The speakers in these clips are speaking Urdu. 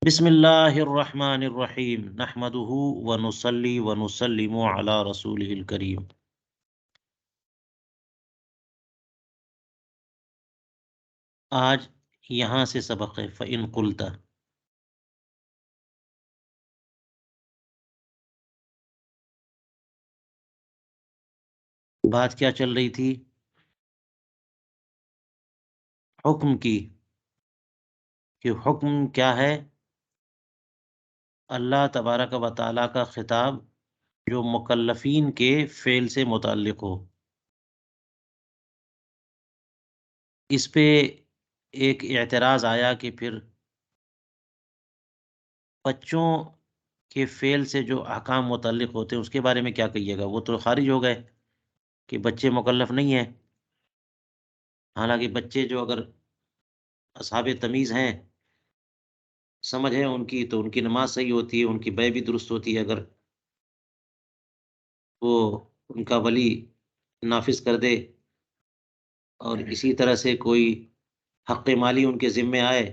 بسم اللہ الرحمن الرحیم نحمدہ ونصلی ونسلم علی رسولہ الکریم۔ آج یہاں سے سبق ہے فَإِن قُلْتَ۔ بات کیا چل رہی تھی؟ حکم کی، کہ حکم کیا ہے؟ اللہ تبارک و تعالیٰ کا خطاب جو مکلفین کے فعل سے متعلق ہو۔ اس پہ ایک اعتراض آیا کہ پھر بچوں کے فعل سے جو احکام متعلق ہوتے ہیں اس کے بارے میں کیا کہیے گا؟ وہ تو خارج ہو گئے کہ بچے مکلف نہیں ہیں۔ حالانکہ بچے جو اگر اصحاب تمیز ہیں، سمجھ ہے ان کی، تو ان کی نماز صحیح ہوتی ہے، ان کی بیع بھی درست ہوتی ہے۔ اگر وہ ان کا ولی نافذ کر دے اور اسی طرح سے کوئی حق مالی ان کے ذمے آئے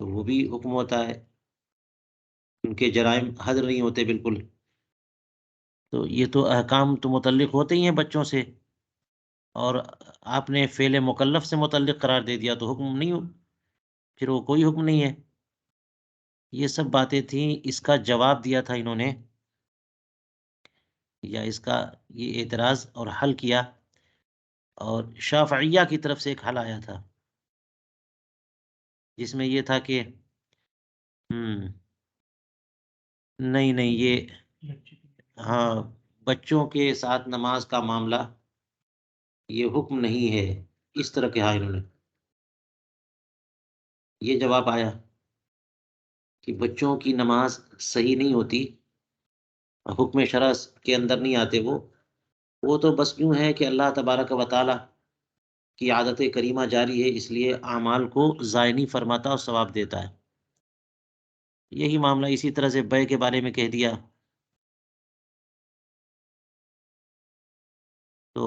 تو وہ بھی حکم ہوتا ہے، ان کے جرائم حد نہیں ہوتے بالکل۔ تو یہ تو احکام تو متعلق ہوتے ہی ہیں بچوں سے، اور آپ نے فعل مکلف سے متعلق قرار دے دیا تو حکم نہیں ہو، پھر وہ کوئی حکم نہیں ہے۔ یہ سب باتیں تھیں، اس کا جواب دیا تھا انہوں نے، یا اس کا یہ اعتراض اور حل کیا، اور شافعیہ کی طرف سے ایک حل آیا تھا جس میں یہ تھا کہ نہیں نہیں، یہ ہاں، بچوں کے ساتھ نماز کا معاملہ یہ حکم نہیں ہے، اس طرح کہا انہوں نے۔ یہ جواب آیا کہ بچوں کی نماز صحیح نہیں ہوتی، حکم شرع کے اندر نہیں آتے، وہ تو بس یوں ہے کہ اللہ تبارک و تعالی کی عادت کریمہ جاری ہے، اس لیے اعمال کو ضائع نہیں فرماتا اور ثواب دیتا ہے۔ یہی معاملہ اسی طرح سے بیع کے بارے میں کہہ دیا۔ تو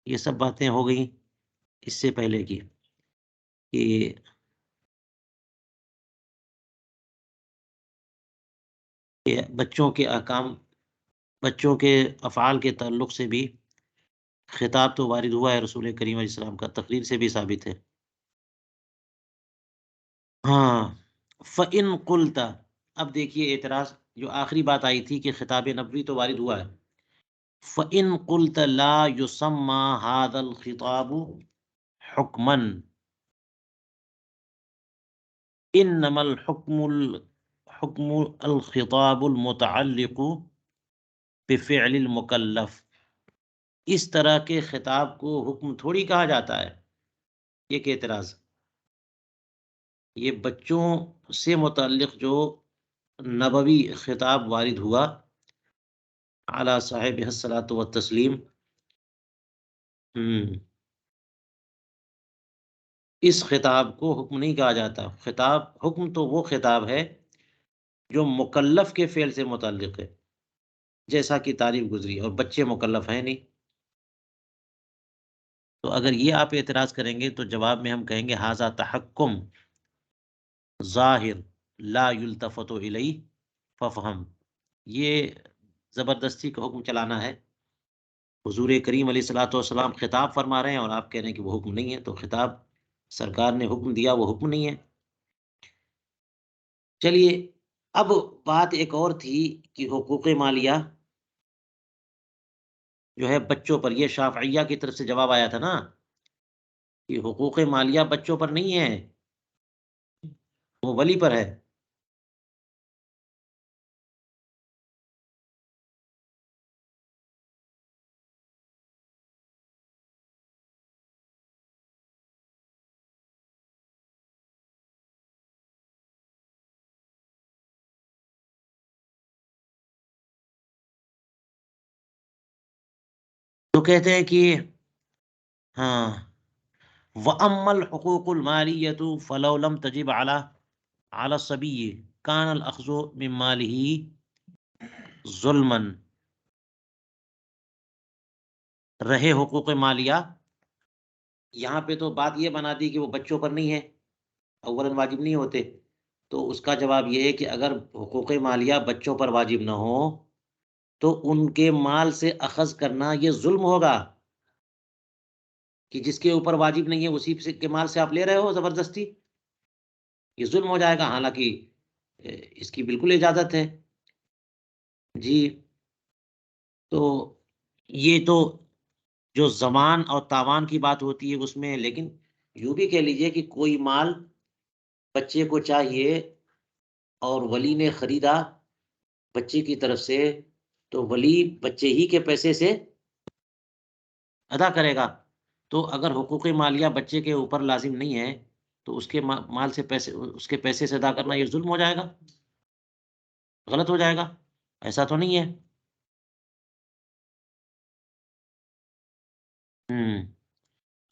یہ سب باتیں ہو گئیں اس سے پہلے کی، کہ بچوں کے احکام، بچوں کے افعال کے تعلق سے بھی خطاب تو وارد ہوا ہے رسول کریم علیہ السلام کا، تقریر سے بھی ثابت ہے۔ ہاں، فَإِن قُلْتَ، اب دیکھیے اعتراض، جو آخری بات آئی تھی کہ خطاب نبوی تو وارد ہوا ہے۔ فَإِن قُلْتَ لَا يُسَمَّى هَذَا الْخِطَابُ حُكْمًا إِنَّمَا الْحُكْمُ الْخِطَابُ الْمُتَعَلِّقُ بِفِعْلِ الْمُكَلَّفِ، اس طرح کے خطاب کو حکم تھوڑی کہا جاتا ہے۔ یہ کہ اعتراض، یہ بچوں سے متعلق جو نبوی خطاب وارد ہوا اعلیٰ صاحب الصلاۃ والتسلیم، اس خطاب کو حکم نہیں کہا جاتا۔ خطاب، حکم تو وہ خطاب ہے جو مکلف کے فعل سے متعلق ہے، جیسا کہ تعریف گزری، اور بچے مکلف ہیں نہیں۔ تو اگر یہ آپ اعتراض کریں گے تو جواب میں ہم کہیں گے ھذا تحکم ظاہر لا یلتفت الیہ ففہم، یہ زبردستی کا حکم چلانا ہے۔ حضور کریم علیہ الصلوۃ والسلام خطاب فرما رہے ہیں اور آپ کہہ رہے ہیں کہ وہ حکم نہیں ہے، تو خطاب سرکار نے حکم دیا، وہ حکم نہیں ہے۔ چلیے، اب بات ایک اور تھی کہ حقوق مالیہ جو ہے بچوں پر، یہ شافعیہ کی طرف سے جواب آیا تھا نا کہ حقوق مالیہ بچوں پر نہیں ہے، وہ ولی پر ہے۔ تو کہتے ہیں کہ ہاں، وَأَمَّا الْحُقُوقُ الْمَالِيَّةُ فَلَوْ لَمْ تَجِبْ عَلَى الصَّبِيِّ كَانَ الْأَخْذُ مِنْ مَالِهِ ظُلْمًا، رہے حقوق مالیہ، یہاں پہ تو بات یہ بنا دی کہ وہ بچوں پر نہیں ہے، اولاً واجب نہیں ہوتے. تو اس کا جواب یہ ہے کہ اگر حقوق مالیہ بچوں پر واجب نہ ہو تو ان کے مال سے اخذ کرنا یہ ظلم ہوگا، کہ جس کے اوپر واجب نہیں ہے اسی کے مال سے آپ لے رہے ہو زبردستی، یہ ظلم ہو جائے گا. حالانکہ اس کی بالکل اجازت ہے. جی، تو یہ تو جو زمان اور تاوان کی بات ہوتی ہے اس میں. لیکن یوں بھی کہہ لیجئے کہ کوئی مال بچے کو چاہیے اور ولی نے خریدا بچے کی طرف سے، تو ولی بچے ہی کے پیسے سے ادا کرے گا. تو اگر حقوق مالیہ بچے کے اوپر لازم نہیں ہے تو اس کے مال سے پیسے، اس کے پیسے سے ادا کرنا یہ ظلم ہو جائے گا، غلط ہو جائے گا. ایسا تو نہیں ہے.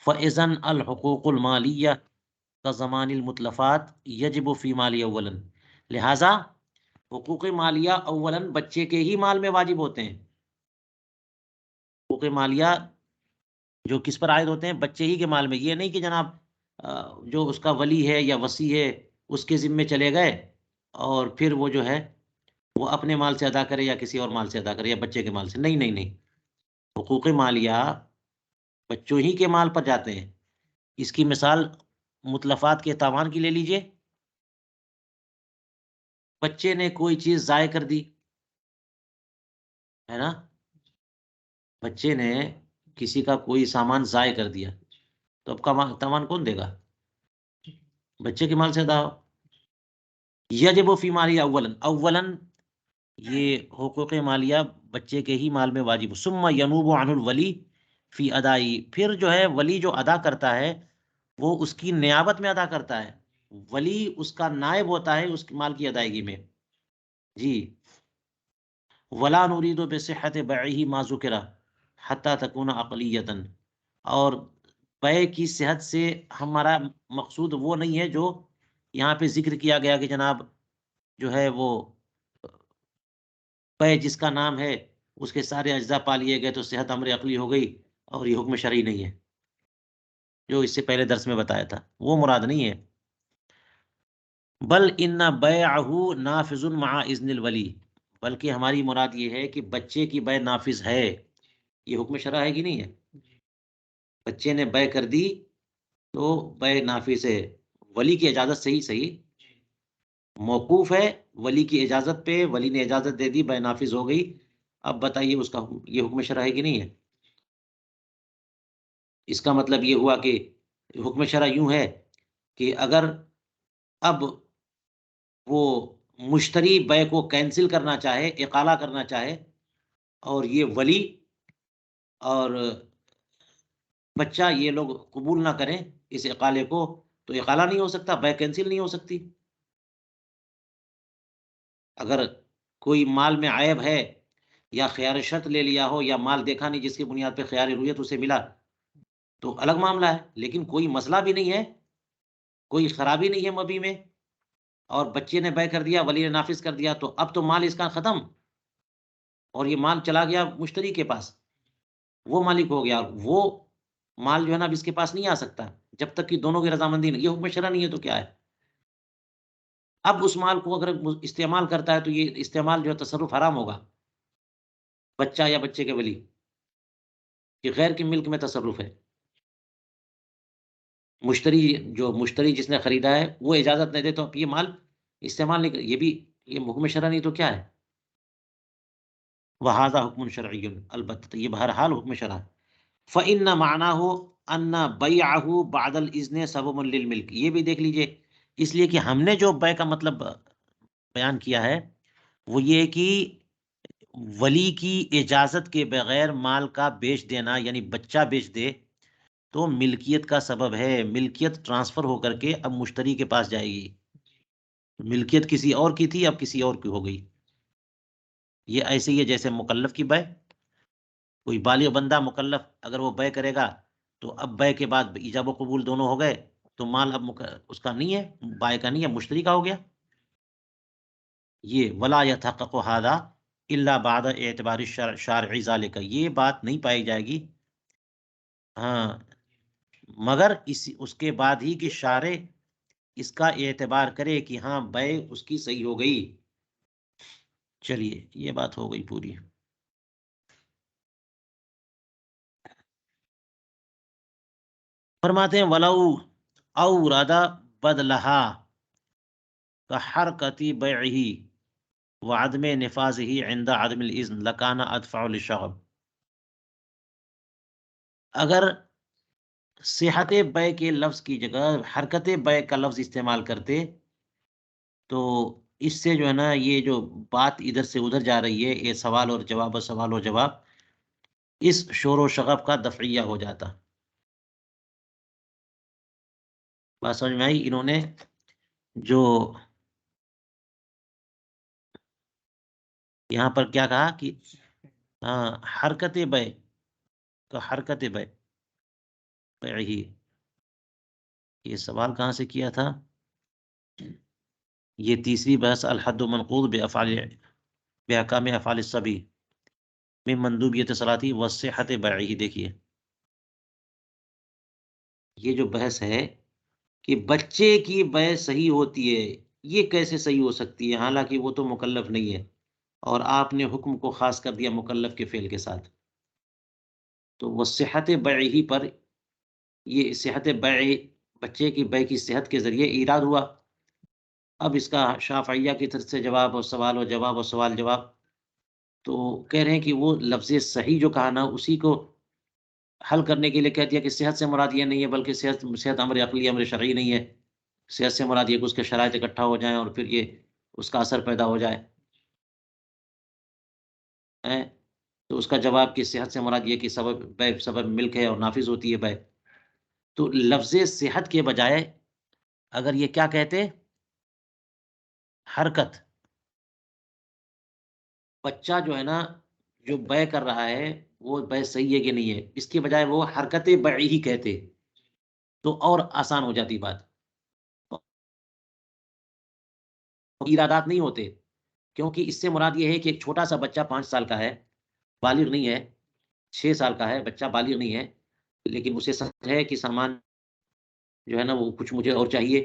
فَإِذَنْ الْحُقُوقُ الْمَالِيَّةُ كَزَمَانِ الْمُتْلَفَاتِ يَجِبُ فِي مَالِ أَوَّلًا. لہٰذا حقوق مالیہ اولاً بچے کے ہی مال میں واجب ہوتے ہیں. حقوق مالیہ جو کس پر عائد ہوتے ہیں؟ بچے ہی کے مال میں. یہ نہیں کہ جناب جو اس کا ولی ہے یا وصی ہے اس کے ذمے چلے گئے اور پھر وہ جو ہے وہ اپنے مال سے ادا کرے یا کسی اور مال سے ادا کرے یا بچے کے مال سے. نہیں نہیں نہیں، حقوق مالیہ بچوں ہی کے مال پر جاتے ہیں. اس کی مثال متلفات کے تاوان کی لے لیجئے. بچے نے کوئی چیز ضائع کر دی ہے نا، بچے نے کسی کا کوئی سامان ضائع کر دیا، تو اب کا تاوان کون دے گا؟ بچے کے مال سے ادا ہو. یجب فی مالیہ اولاً یہ حقوق مالیہ بچے کے ہی مال میں واجب. ثم ینوب عن الولی فی ادائی، پھر جو ہے ولی جو ادا کرتا ہے وہ اس کی نیابت میں ادا کرتا ہے. ولی اس کا نائب ہوتا ہے اس مال کی ادائیگی میں. جی، ولا نريد بصحت بیعہ ما ذکر حتی تکون عقلیتا، اور بیع کی صحت سے ہمارا مقصود وہ نہیں ہے جو یہاں پہ ذکر کیا گیا کہ جناب جو ہے وہ بیع جس کا نام ہے اس کے سارے اجزاء پا لیے گئے تو صحت امر عقلی ہو گئی اور یہ حکم شرعی نہیں ہے، جو اس سے پہلے درس میں بتایا تھا. وہ مراد نہیں ہے. بل ان بیعہ نافذ مع اذن الولی، بلکہ ہماری مراد یہ ہے کہ بچے کی بیع نافذ ہے. یہ حکم شرع ہے کہ نہیں ہے؟ بچے نے بیع کر دی تو بیع نافذ ہے، ولی کی اجازت سے ہی صحیح، موقوف ہے ولی کی اجازت پہ. ولی نے اجازت دے دی، بیع نافذ ہو گئی. اب بتائیے اس کا یہ حکم شرع ہے کہ نہیں ہے؟ اس کا مطلب یہ ہوا کہ حکم شرع یوں ہے کہ اگر اب وہ مشتری بیع کو کینسل کرنا چاہے، اقالہ کرنا چاہے، اور یہ ولی اور بچہ یہ لوگ قبول نہ کریں اس اقالے کو، تو اقالہ نہیں ہو سکتا، بیع کینسل نہیں ہو سکتی. اگر کوئی مال میں عیب ہے یا خیار شرط لے لیا ہو یا مال دیکھا نہیں جس کی بنیاد پہ خیار رویت اسے ملا تو الگ معاملہ ہے. لیکن کوئی مسئلہ بھی نہیں ہے، کوئی خرابی نہیں ہے مبی میں، اور بچے نے بیع کر دیا، ولی نے نافذ کر دیا، تو اب تو مال اس کا ختم اور یہ مال چلا گیا مشتری کے پاس، وہ مالک ہو گیا. وہ مال جو ہے نا اب اس کے پاس نہیں آ سکتا جب تک کہ دونوں کی رضامندی نہیں. یہ حکم شرع نہیں ہے تو کیا ہے؟ اب اس مال کو اگر استعمال کرتا ہے تو یہ استعمال جو ہے تصرف حرام ہوگا، بچہ یا بچے کے ولی کہ غیر کی ملک میں تصرف ہے. مشتری جس نے خریدا ہے وہ اجازت نہیں دے تو اب یہ مال استعمال نہیں یہ بھی یہ حکم شرع نہیں تو کیا ہے؟ وہذا حکم شرعی، البتہ یہ بہرحال حکم شرع ہے. فإن معناه ان بیعہ بعد الاذن سبب للملک، یہ بھی دیکھ لیجئے. اس لیے کہ ہم نے جو بیع کا مطلب بیان کیا ہے وہ یہ کہ ولی کی اجازت کے بغیر مال کا بیچ دینا، یعنی بچہ بیچ دے تو ملکیت کا سبب ہے. ملکیت ٹرانسفر ہو کر کے اب مشتری کے پاس جائے گی. ملکیت کسی اور کی تھی اب کسی اور کی ہو گئی. یہ ایسے ہی ہے جیسے مکلف کی بیع. کوئی بالغ بندہ مکلف اگر وہ بیع کرے گا تو اب بیع کے بعد ایجاب و قبول دونوں ہو گئے تو مال اب اس کا نہیں ہے، بائع کا نہیں ہے، مشتری کا ہو گیا. یہ ولا يتحقق هذا الا بعد اعتبار الشارع ذلك، یہ بات نہیں پائی جائے گی ہاں مگر اس کے بعد ہی کہ شارع اس کا اعتبار کرے کہ ہاں بے اس کی صحیح ہو گئی۔ چلیے یہ بات ہو گئی پوری۔ فرماتے ہیں ولو اوراد بدلہا کحرکتی بیعہ وعدم نفاذہ عند عدم الاذن لکان ادفع للشغب۔ اگر صحت بے کے لفظ کی جگہ حرکت بے کا لفظ استعمال کرتے تو اس سے جو ہے نا یہ جو بات ادھر سے ادھر جا رہی ہے، یہ سوال اور جواب اور سوال اور جواب، اس شور و شغب کا دفعیہ ہو جاتا۔ بات سمجھ میں آئی؟ انہوں نے جو یہاں پر کیا کہا کہ ہاں حرکت بے، تو حرکت بے ہی، یہ سوال کہاں سے کیا تھا؟ یہ تیسری بحث الحد منقوض بافعال باحکام افعال الصبی من مندوبیت صلاتی وصحت بیعہ۔ دیکھیے یہ جو بحث ہے کہ بچے کی بے صحیح ہوتی ہے، یہ کیسے صحیح ہو سکتی ہے حالانکہ وہ تو مکلف نہیں ہے، اور آپ نے حکم کو خاص کر دیا مکلف کے فعل کے ساتھ۔ تو وہ صحت بیعہ پر، یہ صحت بیع بچے کی بے کی صحت کے ذریعے ایراد ہوا۔ اب اس کا شافعیہ کی طرف سے جواب اور سوال اور جواب اور سوال جواب، تو کہہ رہے ہیں کہ وہ لفظ صحیح جو کہا نا اسی کو حل کرنے کے لیے کہہ دیا کہ صحت سے مراد یہ نہیں ہے، بلکہ صحت امر عقلی امر شرعی نہیں ہے، صحت سے مراد یہ کہ اس کے شرائط اکٹھا ہو جائیں اور پھر یہ اس کا اثر پیدا ہو جائے۔ تو اس کا جواب کہ صحت سے مراد یہ کہ سبب بے سبب ملک ہے اور نافذ ہوتی ہے بے۔ تو لفظ صحت کے بجائے اگر یہ کیا کہتے، حرکت، بچہ جو ہے نا جو بے کر رہا ہے وہ بے صحیح ہے کہ نہیں ہے، اس کے بجائے وہ حرکت بیعی ہی کہتے تو اور آسان ہو جاتی بات، ارادات نہیں ہوتے۔ کیونکہ اس سے مراد یہ ہے کہ ایک چھوٹا سا بچہ 5 سال کا ہے، بالغ نہیں ہے، 6 سال کا ہے بچہ، بالغ نہیں ہے، لیکن اسے سمجھ ہے کہ سامان جو ہے نا وہ کچھ مجھے اور چاہیے،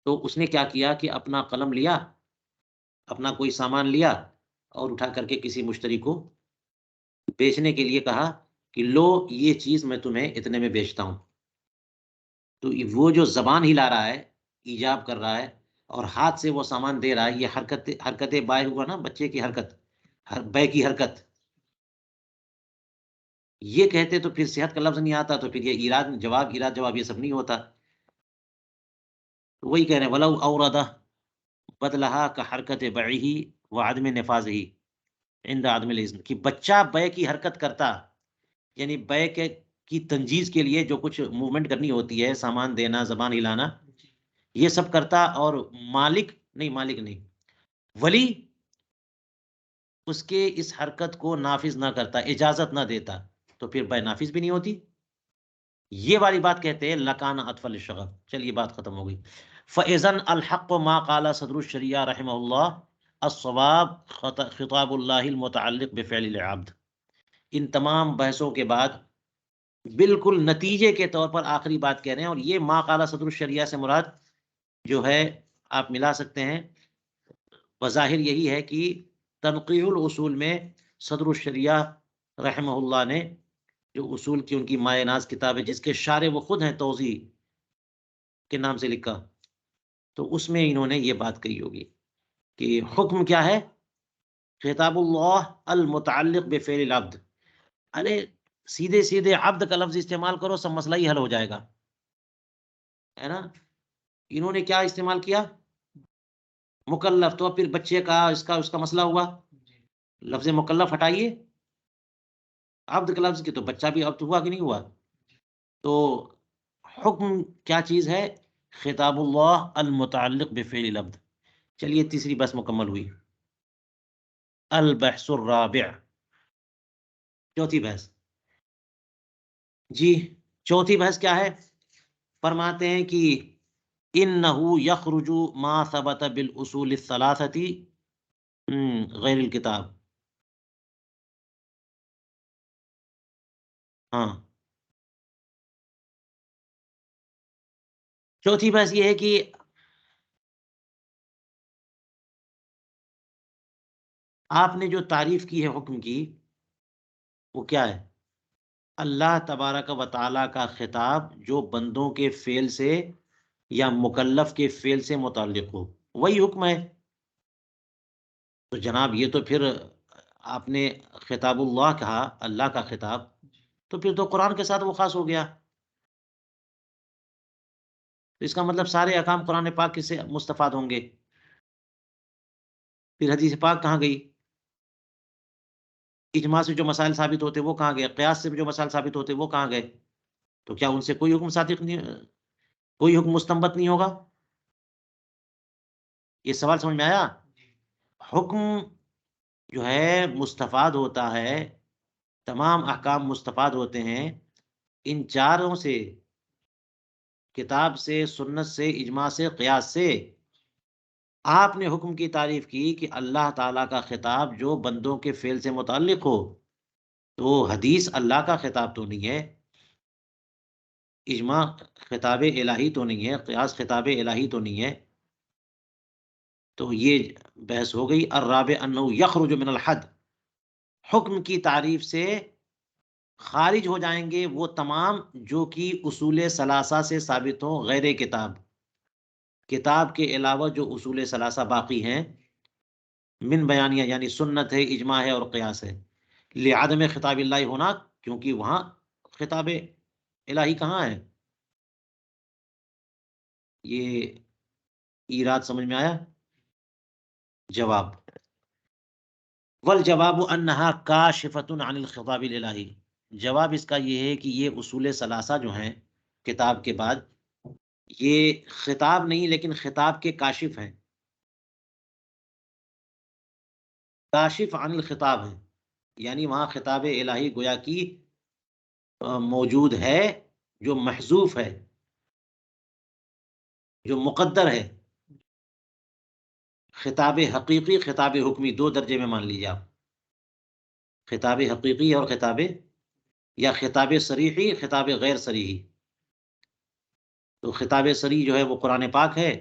تو اس نے کیا کیا کہ اپنا قلم لیا، اپنا کوئی سامان لیا اور اٹھا کر کے کسی مشتری کو بیچنے کے لیے کہا کہ لو یہ چیز میں تمہیں اتنے میں بیچتا ہوں۔ تو وہ جو زبان ہلا رہا ہے، ایجاب کر رہا ہے، اور ہاتھ سے وہ سامان دے رہا ہے، یہ حرکت بائے ہوا نا، بچے کی حرکت، بے کی حرکت، یہ کہتے تو پھر صحت کا لفظ نہیں آتا، تو پھر یہ ایراد جواب یہ سب نہیں ہوتا۔ تو وہی کہہ رہے ہیں ولو اوردہ بدلہا کا حرکت بعیہ وعدم نفاذہ عند عدم الاذن، کہ بچہ بے کی حرکت کرتا، یعنی بے کی تنجیز کے لیے جو کچھ موومنٹ کرنی ہوتی ہے، سامان دینا، زبان ہلانا، یہ سب کرتا، اور مالک نہیں، ولی اس کے اس حرکت کو نافذ نہ کرتا، اجازت نہ دیتا، تو پھر بے نافذ بھی نہیں ہوتی۔ یہ والی بات کہتے ہیں لکان اطفال الشغب۔ چلیے بات ختم ہو گئی۔ فَإِذَنْ الْحَقُّ مَا قَالَ صدر الشریعہ رحمہ اللہ الصواب خطاب اللہ المتعلق بفعل العبد۔ ان تمام بحثوں کے بعد بالکل نتیجے کے طور پر آخری بات کہہ رہے ہیں، اور یہ ما قال صدر الشریعہ سے مراد جو ہے آپ ملا سکتے ہیں، بظاہر یہی ہے کہ تنقیح الاصول میں صدر الشریعہ رحمہ اللہ نے جو اصول کی ان کی مائع ناز کتاب ہے، جس کے شارح وہ خود ہیں، توضیح کے نام سے لکھا، تو اس میں انہوں نے یہ بات کہی ہوگی کہ حکم کیا ہے، خطاب اللہ المتعلق بفعل العبد، ارے سیدھے سیدھے عبد کا لفظ استعمال کرو، سب مسئلہ ہی حل ہو جائے گا، ہے نا۔ انہوں نے کیا استعمال کیا، مکلف، تو پھر بچے کا اس کا مسئلہ ہوا، لفظ مکلف ہٹائیے، عبد کا لفظ کی تو بچہ بھی عبد ہوا کہ نہیں ہوا۔ تو حکم کیا چیز ہے، خطاب اللہ المتعلق بفعل العبد۔ چلیے تیسری بحث مکمل ہوئی۔ البحث الرابع، چوتھی بحث، جی چوتھی بحث کیا ہے، فرماتے ہیں کہ انہو یخرج ما ثبت بالاصول الثلاثۃ غیر الکتاب۔ ہاں چوتھی بات یہ ہے کہ آپ نے جو تعریف کی ہے حکم کی، وہ کیا ہے؟ اللہ تبارک و تعالیٰ کا خطاب جو بندوں کے فعل سے یا مکلف کے فعل سے متعلق ہو، وہی حکم ہے۔ تو جناب یہ تو پھر آپ نے خطاب اللہ کہا، اللہ کا خطاب، تو پھر تو قرآن کے ساتھ وہ خاص ہو گیا۔ تو اس کا مطلب سارے احکام قرآن پاک سے مستفاد ہوں گے۔ پھر حدیث پاک کہاں گئی؟ اجماع سے جو مسائل ثابت ہوتے وہ کہاں گئے؟ قیاس سے جو مسائل ثابت ہوتے وہ کہاں گئے؟ تو کیا ان سے کوئی حکم صادق نہیں، کوئی حکم مستنبط نہیں ہوگا؟ یہ سوال سمجھ میں آیا؟ حکم جو ہے مستفاد ہوتا ہے، تمام احکام مستفاد ہوتے ہیں ان چاروں سے، کتاب سے، سنت سے، اجماع سے، قیاس سے۔ آپ نے حکم کی تعریف کی کہ اللہ تعالیٰ کا خطاب جو بندوں کے فعل سے متعلق ہو، تو حدیث اللہ کا خطاب تو نہیں ہے، اجماع خطاب الہی تو نہیں ہے، قیاس خطاب الہی تو نہیں ہے۔ تو یہ بحث ہو گئی۔ الرابع انہ یخرج من الحد، حکم کی تعریف سے خارج ہو جائیں گے وہ تمام جو کہ اصول ثلاثہ سے ثابت ہوں غیر کتاب، کتاب کے علاوہ جو اصول ثلاثہ باقی ہیں، من بیانیہ یعنی سنت ہے، اجماع ہے اور قیاس ہے، لعدم خطاب اللہ ہونا، کیونکہ وہاں خطاب الہی کہاں ہے؟ یہ ایراد سمجھ میں آیا؟ جواب، والجواب انہا کاشفۃ عن الخطاب الالہی، جواب اس کا یہ ہے کہ یہ اصول ثلاثہ جو ہیں کتاب کے بعد، یہ خطاب نہیں لیکن خطاب کے کاشف ہیں، کاشف عن الخطاب ہیں، یعنی وہاں خطاب الہی گویا کی موجود ہے، جو محذوف ہے، جو مقدر ہے۔ خطاب حقیقی، خطاب حکمی، دو درجے میں مان لیجیے آپ، خطاب حقیقی اور خطاب، یا خطاب صریحی، خطاب غیر صریحی۔ تو خطاب صریح جو ہے وہ قرآن پاک ہے،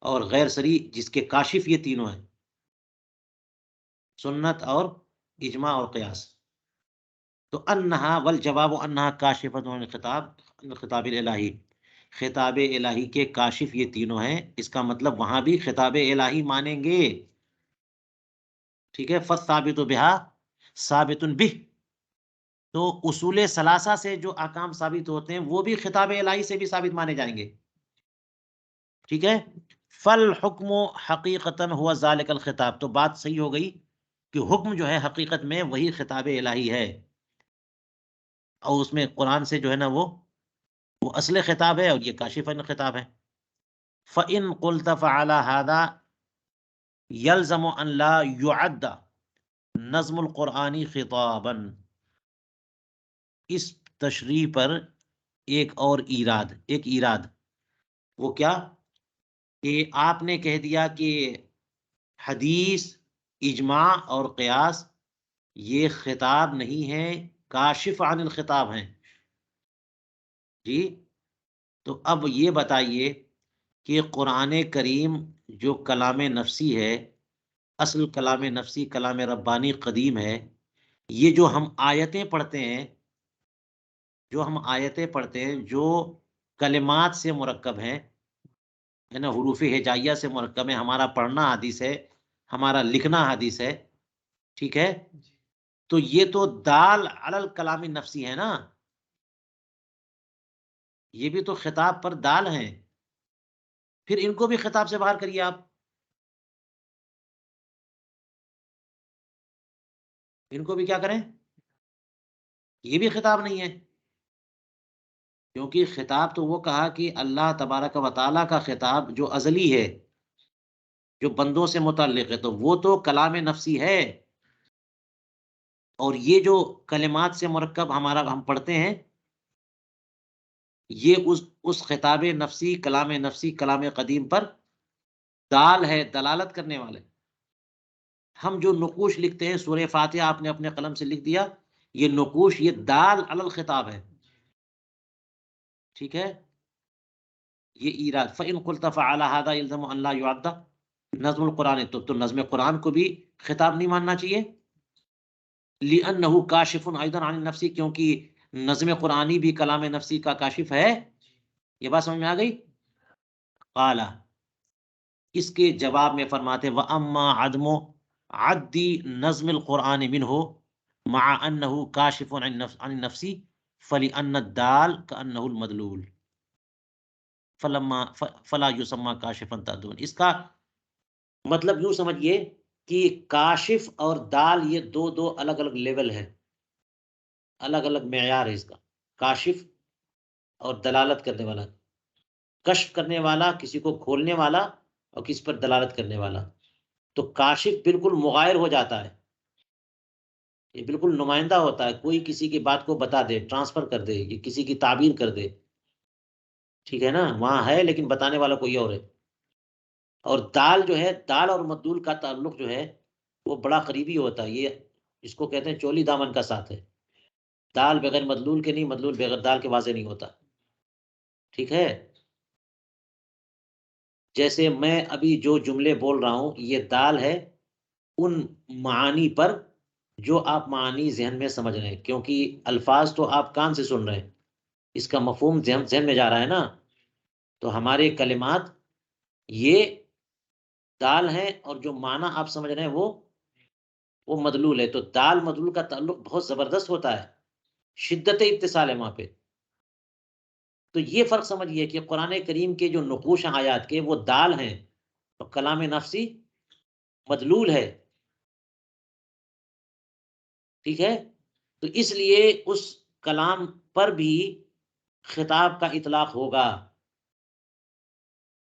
اور غیر صریح جس کے کاشف یہ تینوں ہیں، سنت اور اجماع اور قیاس۔ تو انہا والجواب انہا کاشفۃ عن الخطاب، خطاب الہی، خطاب الہی کے کاشف یہ تینوں ہیں، اس کا مطلب وہاں بھی خطاب الہی مانیں گے، ٹھیک ہے؟ فالثابت بہا ثابت بہ، تو اصول ثلاثہ سے جو احکام ثابت ہوتے ہیں وہ بھی خطاب الہی سے بھی ثابت مانے جائیں گے، ٹھیک ہے؟ فالحکم حقیقتاً ہوا ذالک الخطاب، تو بات صحیح ہو گئی کہ حکم جو ہے حقیقت میں وہی خطاب الہی ہے، اور اس میں قرآن سے جو ہے نا وہ اصل خطاب ہے اور یہ کاشف خطاب ہے۔ فَإِن قُلْتَ فَعَلَى هَذَا يَلْزَمُ أَن لَا يُعَدَّ نظم القرآنی خطاباً، اس تشریح پر ایک اور ایراد، وہ کیا کہ آپ نے کہہ دیا کہ حدیث، اجماع اور قیاس یہ خطاب نہیں ہے، کاشف عن الخطاب ہیں، جی؟ تو اب یہ بتائیے کہ قرآن کریم جو کلام نفسی ہے، اصل کلام نفسی کلام ربانی قدیم ہے، یہ جو ہم آیتیں پڑھتے ہیں، جو کلمات سے مرکب ہیں، ہے نا، حروف ہجائیہ سے مرکب ہے، ہمارا پڑھنا حدیث ہے، ہمارا لکھنا حدیث ہے، ٹھیک ہے؟ تو یہ تو دال علی الکلام نفسی ہے نا، یہ بھی تو خطاب پر دال ہیں، پھر ان کو بھی خطاب سے باہر کریے آپ، ان کو بھی کیا کریں؟ یہ بھی خطاب نہیں ہے، کیونکہ خطاب تو وہ کہا کہ اللہ تبارک و تعالیٰ کا خطاب جو ازلی ہے، جو بندوں سے متعلق ہے، تو وہ تو کلام نفسی ہے، اور یہ جو کلمات سے مرکب ہمارا ہم پڑھتے ہیں، یہ اس خطاب نفسی، کلام قدیم پر دال ہے، دلالت کرنے والے۔ ہم جو نقوش لکھتے ہیں، سورہ فاتحہ آپ نے اپنے قلم سے لکھ دیا، یہ نقوش، یہ دال علی الخطاب ہے، ٹھیک ہے؟ یہ ایراد فَإِن قُلْتَ فَعَلَى هَذَا يَلْزَمُ أَنْ لَا يُعَدَّ نظم القرآن، تو نظم قرآن کو بھی خطاب نہیں ماننا چاہیے، لِأَنَّهُ كَاشِفٌ أَيْضًا عَنِ النَّفْسِ، کیونکہ نظم قرآنی بھی کلام نفسی کا کاشف ہے. یہ بات سمجھ میں آ گئی؟ قال، اس کے جواب میں فرماتے وَأَمَّا عَدْمُ عَدِّ نظم القرآن مِنْهُ مع أنه كاشف عن النفس فلأن الدال كأنه المدلول فلا يسمى كاشفا تأدبا. اس کا مطلب یوں سمجھیے کہ کاشف اور دال یہ دو الگ الگ لیول ہے، الگ الگ معیار ہے اس کا. کاشف اور دلالت کرنے والا، کشف کرنے والا کسی کو کھولنے والا اور کسی پر دلالت کرنے والا. تو کاشف بالکل مغائر ہو جاتا ہے، یہ بالکل نمائندہ ہوتا ہے، کوئی کسی کی بات کو بتا دے، ٹرانسفر کر دے، یہ کسی کی تعبیر کر دے. ٹھیک ہے نا، وہاں ہے لیکن بتانے والا کوئی اور ہے. اور دال جو ہے، دال اور مدلول کا تعلق جو ہے وہ بڑا قریبی ہوتا ہے. یہ اس کو کہتے ہیں چولی دامن کا ساتھ ہے. دال بغیر مدلول کے نہیں، مدلول بغیر دال کے واضح نہیں ہوتا. ٹھیک ہے، جیسے میں ابھی جو جملے بول رہا ہوں یہ دال ہے ان معانی پر جو آپ معانی ذہن میں سمجھ رہے ہیں، کیونکہ الفاظ تو آپ کان سے سن رہے ہیں، اس کا مفہوم ذہن میں جا رہا ہے نا. تو ہمارے کلمات یہ دال ہیں اور جو معنی آپ سمجھ رہے ہیں وہ مدلول ہے. تو دال مدلول کا تعلق بہت زبردست ہوتا ہے، شدت اتصال ہے وہاں پہ. تو یہ فرق سمجھیے کہ قرآن کریم کے جو نقوش آیات کے وہ دال ہیں اور کلام نفسی مدلول ہے. ٹھیک ہے، تو اس لیے اس کلام پر بھی خطاب کا اطلاق ہوگا،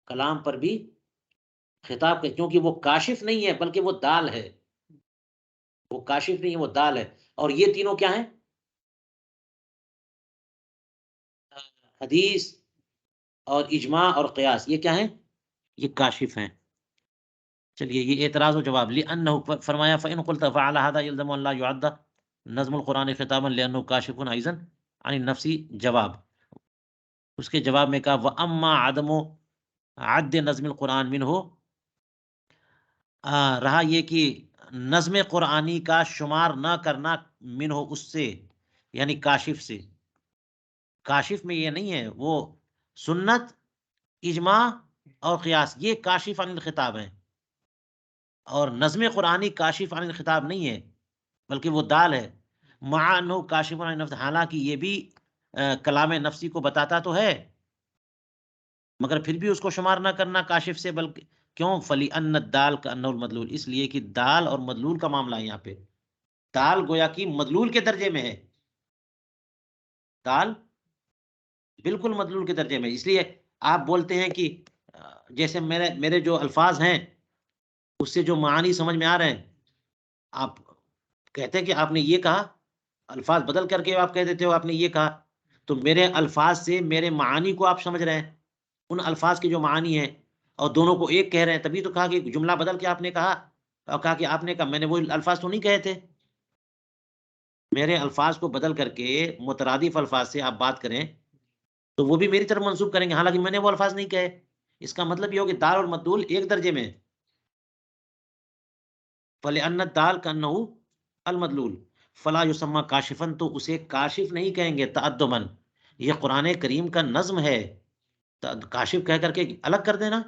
کلام پر بھی خطاب کا، کیونکہ وہ کاشف نہیں ہے بلکہ وہ دال ہے. وہ کاشف نہیں ہے، وہ دال ہے. اور یہ تینوں کیا ہیں؟ حدیث اور اجماع اور قیاس، یہ کیا ہیں؟ یہ کاشف ہیں. چلیے یہ اعتراض و جواب. لأنه فرمایا فإن قلت فعل هذا يلزم أن لا يعد نظم القرآن خطابا لأنه كاشف أيضا عن النفس. جواب، اس کے جواب میں کہا وأما عدم عد نظم القرآن منه، رہا یہ کہ نظم قرآنی کا شمار نہ کرنا منہ اس سے، یعنی کاشف سے. کاشف میں یہ نہیں ہے، وہ سنت، اجماع اور قیاس یہ کاشف عن الخطاب ہیں، اور نظم قرآنی کاشف عن الخطاب نہیں ہے بلکہ وہ دال ہے. مع انہ کاشف عن النفس، حالانکہ یہ بھی کلام نفسی کو بتاتا تو ہے مگر پھر بھی اس کو شمار نہ کرنا کاشف سے. بلکہ کیوں؟ فلی ان الدال کا ان المدلول، اس لیے کہ دال اور مدلول کا معاملہ ہے. یہاں پہ دال گویا کہ مدلول کے درجے میں ہے، دال بالکل مدلول کے درجے میں. اس لیے آپ بولتے ہیں کہ جیسے میرے جو الفاظ ہیں اس سے جو معانی سمجھ میں آ رہے ہیں، آپ کہتے ہیں کہ آپ نے یہ کہا، الفاظ بدل کر کے آپ کہہ دیتے ہو آپ نے یہ کہا، تو میرے الفاظ سے میرے معانی کو آپ سمجھ رہے ہیں، ان الفاظ کے جو معانی ہیں، اور دونوں کو ایک کہہ رہے ہیں. تبھی تو کہا کہ جملہ بدل کے آپ نے کہا، اور کہا کہ آپ نے کہا، میں نے وہ الفاظ تو نہیں کہے تھے. میرے الفاظ کو بدل کر کے مترادف الفاظ سے آپ بات کریں تو وہ بھی میری طرف منسوب کریں گے، حالانکہ میں نے وہ الفاظ نہیں کہے. اس کا مطلب یہ ہو کہ دال اور مدلول ایک درجے میں. فَلِأَنَّ الدَّالَ كَأَنَّهُ الْمَدْلُولُ فَلَا يُسَمَّى كَاشِفًا، تو اسے کاشف نہیں کہیں گے تأدباً. یہ قرآن کریم کا نظم ہے، کاشف کہہ کر کے الگ کر دینا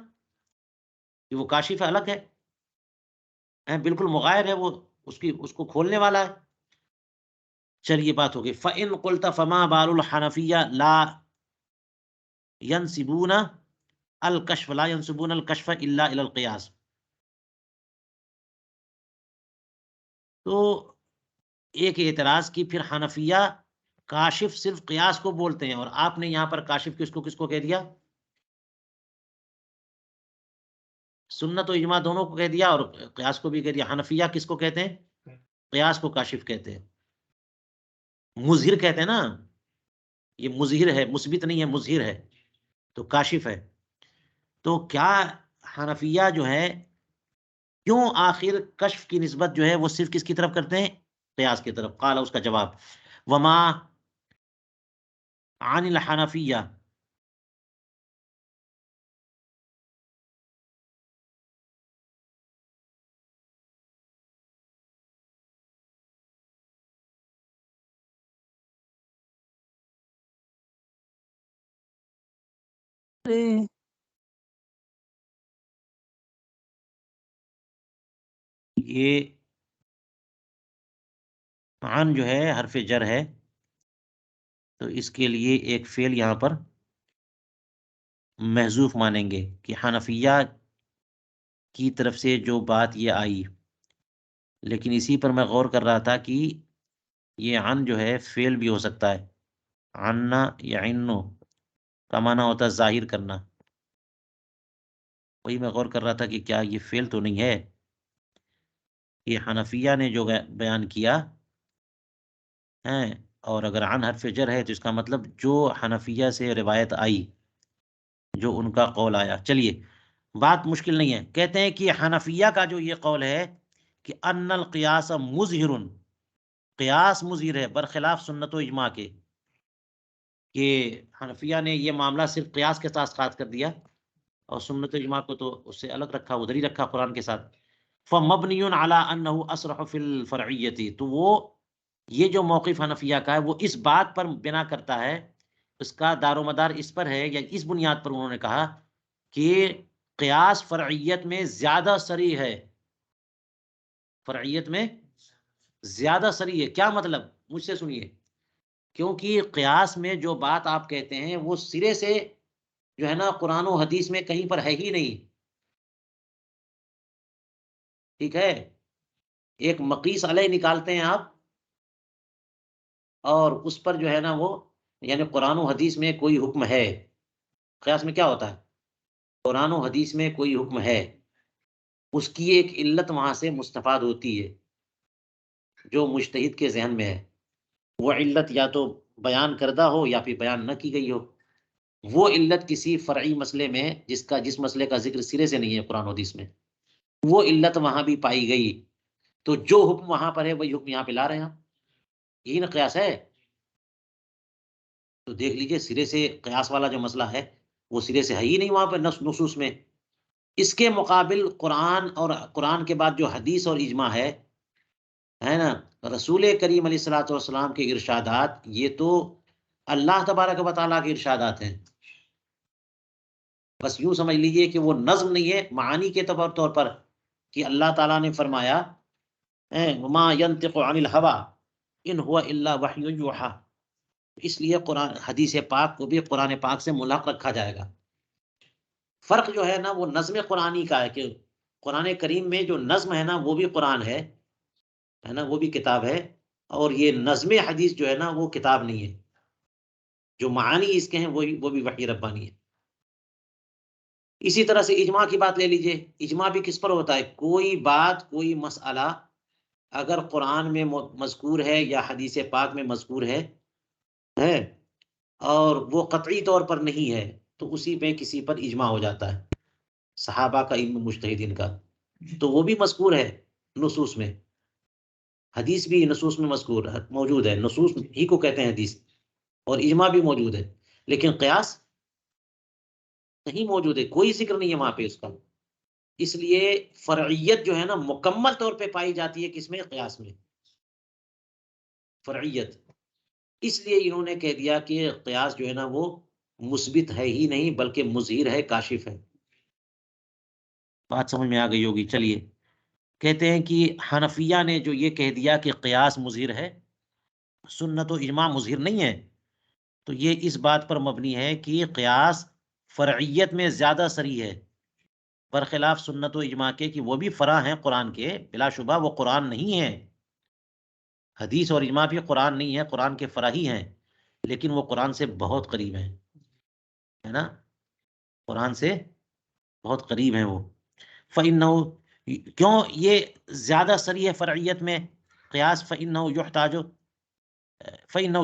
کہ وہ کاشف ہے، الگ ہے، بالکل مغائر ہے، وہ اس کو کھولنے والا ہے. چلیے بات ہوگی. فَإِن قُلْتَ فَمَا بَالُ الْحَنَفِيَّةِ لَا يَنْسِبُونَ الْكَشْفَ لَا يَنْسِبُونَ الْكَشْفَ إِلَّا إِلَى الْقِيَاسِ. تو ایک اعتراض کی پھر حنفیہ کاشف صرف قیاس کو بولتے ہیں، اور آپ نے یہاں پر کاشف کس کو کہہ دیا؟ سنت و اجماع دونوں کو کہہ دیا اور قیاس کو بھی کہہ دیا. حنفیہ کس کو کہتے ہیں؟ قیاس کو کاشف کہتے ہیں، مظہر کہتے ہیں نا. یہ مظہر ہے، مثبت نہیں ہے، مظہر ہے، تو کاشف ہے. تو کیا حنفیہ جو ہے کیوں آخر کشف کی نسبت جو ہے وہ صرف کس کی طرف کرتے ہیں؟ قیاس کی طرف. قال، اس کا جواب وما عن الحنفیہ، یہ عن جو ہے حرف جر ہے، تو اس کے لیے ایک فعل یہاں پر محذوف مانیں گے کہ حنفیہ کی طرف سے جو بات یہ آئی، لیکن اسی پر میں غور کر رہا تھا کہ یہ عن جو ہے فعل بھی ہو سکتا ہے، عنا یا عنو کا معنی ہوتا ہے ظاہر کرنا. وہی میں غور کر رہا تھا کہ کیا یہ فعل تو نہیں ہے. یہ حنفیہ نے جو بیان کیا ہے، اور اگر عن حرف جر ہے تو اس کا مطلب جو حنفیہ سے روایت آئی، جو ان کا قول آیا. چلیے بات مشکل نہیں ہے. کہتے ہیں کہ حنفیہ کا جو یہ قول ہے کہ ان القیاس مظہر، قیاس مظہر ہے برخلاف سنت و اجماع کے، کہ حنفیہ نے یہ معاملہ صرف قیاس کے ساتھ خاص کر دیا اور سنت و اجماع کو تو اس سے الگ رکھا، ادھر ہی رکھا قرآن کے ساتھ. فمبنی علی انہ اصرح فی الفرعیتی، تو وہ یہ جو موقف حنفیہ کا ہے وہ اس بات پر بنا کرتا ہے، اس کا دار و مدار اس پر ہے، یا اس بنیاد پر انہوں نے کہا کہ قیاس فرعیت میں زیادہ صریح ہے. فرعیت میں زیادہ صریح ہے کیا مطلب؟ مجھ سے سنیے. کیونکہ قیاس میں جو بات آپ کہتے ہیں وہ سرے سے جو ہے نا قرآن و حدیث میں کہیں پر ہے ہی نہیں. ٹھیک ہے، ایک مقیس علیہ نکالتے ہیں آپ، اور اس پر جو ہے نا وہ، یعنی قرآن و حدیث میں کوئی حکم ہے. قیاس میں کیا ہوتا ہے؟ قرآن و حدیث میں کوئی حکم ہے، اس کی ایک علت وہاں سے مستفاد ہوتی ہے جو مجتہد کے ذہن میں ہے. وہ علت یا تو بیان کردہ ہو یا پھر بیان نہ کی گئی ہو. وہ علت کسی فرعی مسئلے میں جس مسئلے کا ذکر سرے سے نہیں ہے قرآن و حدیث میں، وہ علت وہاں بھی پائی گئی، تو جو حکم وہاں پر ہے وہی حکم یہاں پہ لا رہے ہیں. یہی نا قیاس ہے. تو دیکھ لیجئے سرے سے قیاس والا جو مسئلہ ہے وہ سرے سے ہے ہی نہیں وہاں پہ نصوص میں. اس کے مقابل قرآن، اور قرآن کے بعد جو حدیث اور اجماع ہے نا، رسول کریم علیہ الصلوۃ والسلام کے ارشادات، یہ تو اللہ تبارک و تعالیٰ کے ارشادات ہیں. بس یوں سمجھ لیجئے کہ وہ نظم نہیں ہے، معانی کے طور پر، کہ اللہ تعالیٰ نے فرمایا وما ينطق عن الهوى ان هو الا وحی یوحی. اس لیے قرآن حدیث پاک کو بھی قرآن پاک سے ملحق رکھا جائے گا. فرق جو ہے نا وہ نظم قرآنی کا ہے، کہ قرآن کریم میں جو نظم ہے نا وہ بھی قرآن ہے نا، وہ بھی کتاب ہے، اور یہ نظم حدیث جو ہے نا وہ کتاب نہیں ہے. جو معانی اس کے ہیں وہ بھی وحی ربانی ہے. اسی طرح سے اجماع کی بات لے لیجئے. اجماع بھی کس پر ہوتا ہے؟ کوئی بات، کوئی مسئلہ اگر قرآن میں مذکور ہے یا حدیث پاک میں مذکور ہے اور وہ قطعی طور پر نہیں ہے، تو اسی پہ کسی پر اجماع ہو جاتا ہے. صحابہ کا، علم مجتہدین کا، تو وہ بھی مذکور ہے نصوص میں. حدیث بھی نصوص میں مذکور موجود ہے، نصوص ہی کو کہتے ہیں حدیث، اور اجماع بھی موجود ہے. لیکن قیاس نہیں موجود ہے، کوئی ذکر نہیں ہے وہاں پہ اس کا. اس لیے فرعیت جو ہے نا مکمل طور پہ پائی جاتی ہے کس میں؟ قیاس میں. فرعیت اس لیے انہوں نے کہہ دیا کہ قیاس جو ہے نا وہ مثبت ہے ہی نہیں بلکہ مظہر ہے، کاشف ہے. بات سمجھ میں آ گئی ہوگی. چلیے کہتے ہیں کہ حنفیہ نے جو یہ کہہ دیا کہ قیاس مظہر ہے، سنت و اجماع مظہر نہیں ہے، تو یہ اس بات پر مبنی ہے کہ قیاس فرعیت میں زیادہ صریح ہے برخلاف سنت و اجماع کے، کہ وہ بھی فرع ہیں قرآن کے، بلا شبہ وہ قرآن نہیں ہے. حدیث اور اجماع بھی قرآن نہیں ہے، قرآن کے فرع ہی ہیں، لیکن وہ قرآن سے بہت قریب ہیں، ہے نا، قرآن سے بہت قریب ہیں وہ. فَإِنَّهُ، کیوں یہ زیادہ صریح فرعیت میں قیاس؟ فَإِنَّهُ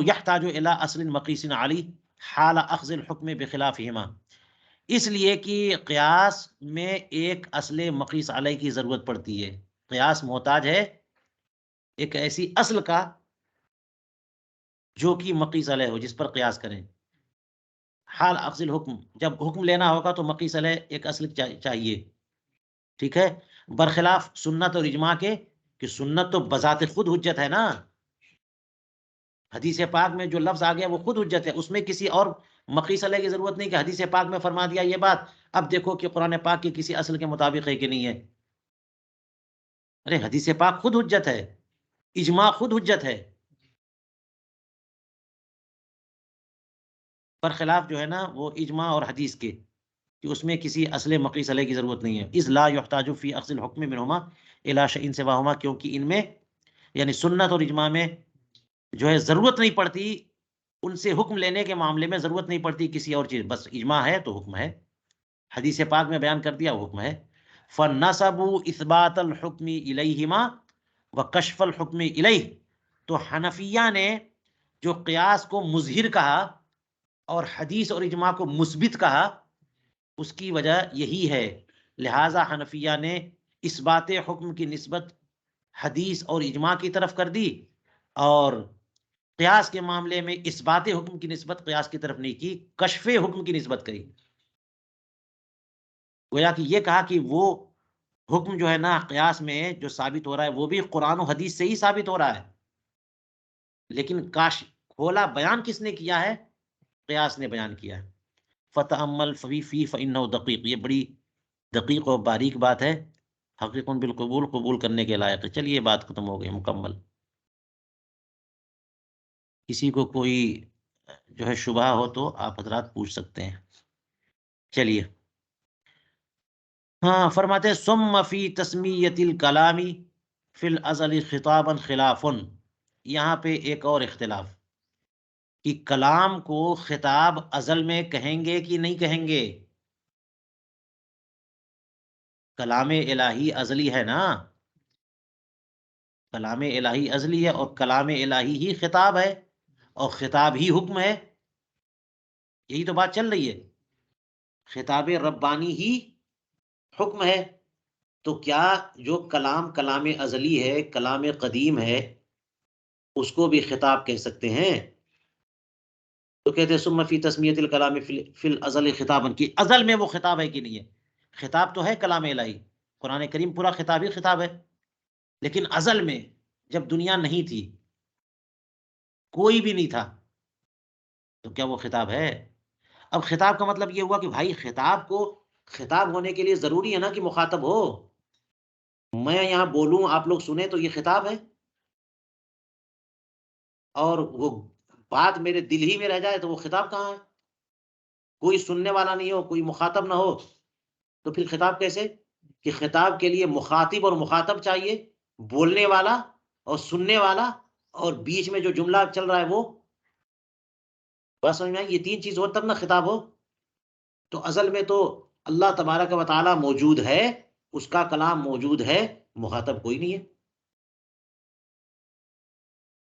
يحتاج إلى أصل مقيس عليه حال أخذ الحكم بخلافهما. اس لیے کہ قیاس میں ایک اصل مقیس علیہ کی ضرورت پڑتی ہے. قیاس محتاج ہے ایک ایسی اصل کا جو کہ مقیس علیہ ہو، جس پر قیاس کریں. حال اخذ الحکم، جب حکم لینا ہوگا تو مقیس علیہ ایک اصل چاہیے. ٹھیک ہے، برخلاف سنت اور اجماع کے، کہ سنت تو بذات خود حجت ہے نا. حدیث پاک میں جو لفظ آ گیا وہ خود حجت ہے، اس میں کسی اور مقیس علیہ کی ضرورت نہیں کہ حدیث پاک میں فرما دیا یہ بات، اب دیکھو کہ قرآن پاک کے کسی اصل کے مطابق ہے کہ نہیں ہے۔ ارے حدیث پاک خود حجت ہے، اجماع خود حجت ہے، پر خلاف جو ہے نا وہ اجماع اور حدیث کے، کہ اس میں کسی اصل مقیس علیہ کی ضرورت نہیں ہے۔ اذ لا یحتاج فی اخذ الحکم منہما الی شیء سواہما، کیونکہ ان میں یعنی سنت اور اجماع میں جو ہے ضرورت نہیں پڑتی، ان سے حکم لینے کے معاملے میں ضرورت نہیں پڑتی کسی اور چیز، بس اجماع ہے تو حکم ہے، حدیث پاک میں بیان کر دیا وہ حکم ہے۔ فَنَسَبُوا اثبات الحکم الیہما وکشف الحکم الیہ، تو حنفیہ نے جو قیاس کو مظہر کہا اور حدیث اور اجماع کو مثبت کہا، اس کی وجہ یہی ہے، لہذا حنفیہ نے اثبات حکم کی نسبت حدیث اور اجماع کی طرف کر دی، اور قیاس کے معاملے میں اثبات حکم کی نسبت قیاس کی طرف نہیں کی، کشف حکم کی نسبت کری۔ گویا کہ یہ کہا کہ وہ حکم جو ہے نا قیاس میں جو ثابت ہو رہا ہے وہ بھی قرآن و حدیث سے ہی ثابت ہو رہا ہے، لیکن کاش کھولا بیان کس نے کیا ہے؟ قیاس نے بیان کیا ہے۔ فتأمل فی فإنہ دقیق، یہ بڑی دقیق اور باریک بات ہے، حقیق بالقبول، قبول کرنے کے لائق ہے۔ چلیے بات ختم ہو گئی مکمل۔ کسی کو کوئی جو ہے شبہ ہو تو آپ حضرات پوچھ سکتے ہیں۔ چلیے ہاں، فرماتے ہیں ثم فی تسمیت الکلام فی الازل خطابا خلاف، یہاں پہ ایک اور اختلاف کہ کلام کو خطاب ازل میں کہیں گے کہ نہیں کہیں گے۔ کلام الہی ازلی ہے نا، کلام الہی ازلی ہے، اور کلام الہی ہی خطاب ہے، اور خطاب ہی حکم ہے، یہی تو بات چل رہی ہے۔ خطاب ربانی ہی حکم ہے، تو کیا جو کلام کلام ازلی ہے، کلام قدیم ہے، اس کو بھی خطاب کہہ سکتے ہیں؟ تو کہتے ہیں ثم فی تسمیت الکلام فی الازل خطابا، کی ازل میں وہ خطاب ہے کہ نہیں ہے؟ خطاب تو ہے کلام الہی، قرآن کریم پورا خطاب ہی خطاب ہے، لیکن ازل میں جب دنیا نہیں تھی، کوئی بھی نہیں تھا، تو کیا وہ خطاب ہے؟ اب خطاب کا مطلب یہ ہوا کہ بھائی خطاب کو، خطاب ہونے کے لیے ضروری ہے نا کہ مخاطب ہو، میں یہاں بولوں آپ لوگ سنیں تو یہ خطاب ہے، اور وہ بات میرے دل ہی میں رہ جائے تو وہ خطاب کہاں ہے؟ کوئی سننے والا نہیں ہو، کوئی مخاطب نہ ہو، تو پھر خطاب کیسے؟ کہ خطاب کے لیے مخاطب اور مخاطب چاہیے، بولنے والا اور سننے والا، اور بیچ میں جو جملہ چل رہا ہے وہ، بس سمجھ میں آئی؟ یہ تین چیز ہو تب نہ خطاب ہو۔ تو ازل میں تو اللہ تبارک و تعالیٰ موجود ہے، اس کا کلام موجود ہے، مخاطب کوئی نہیں ہے،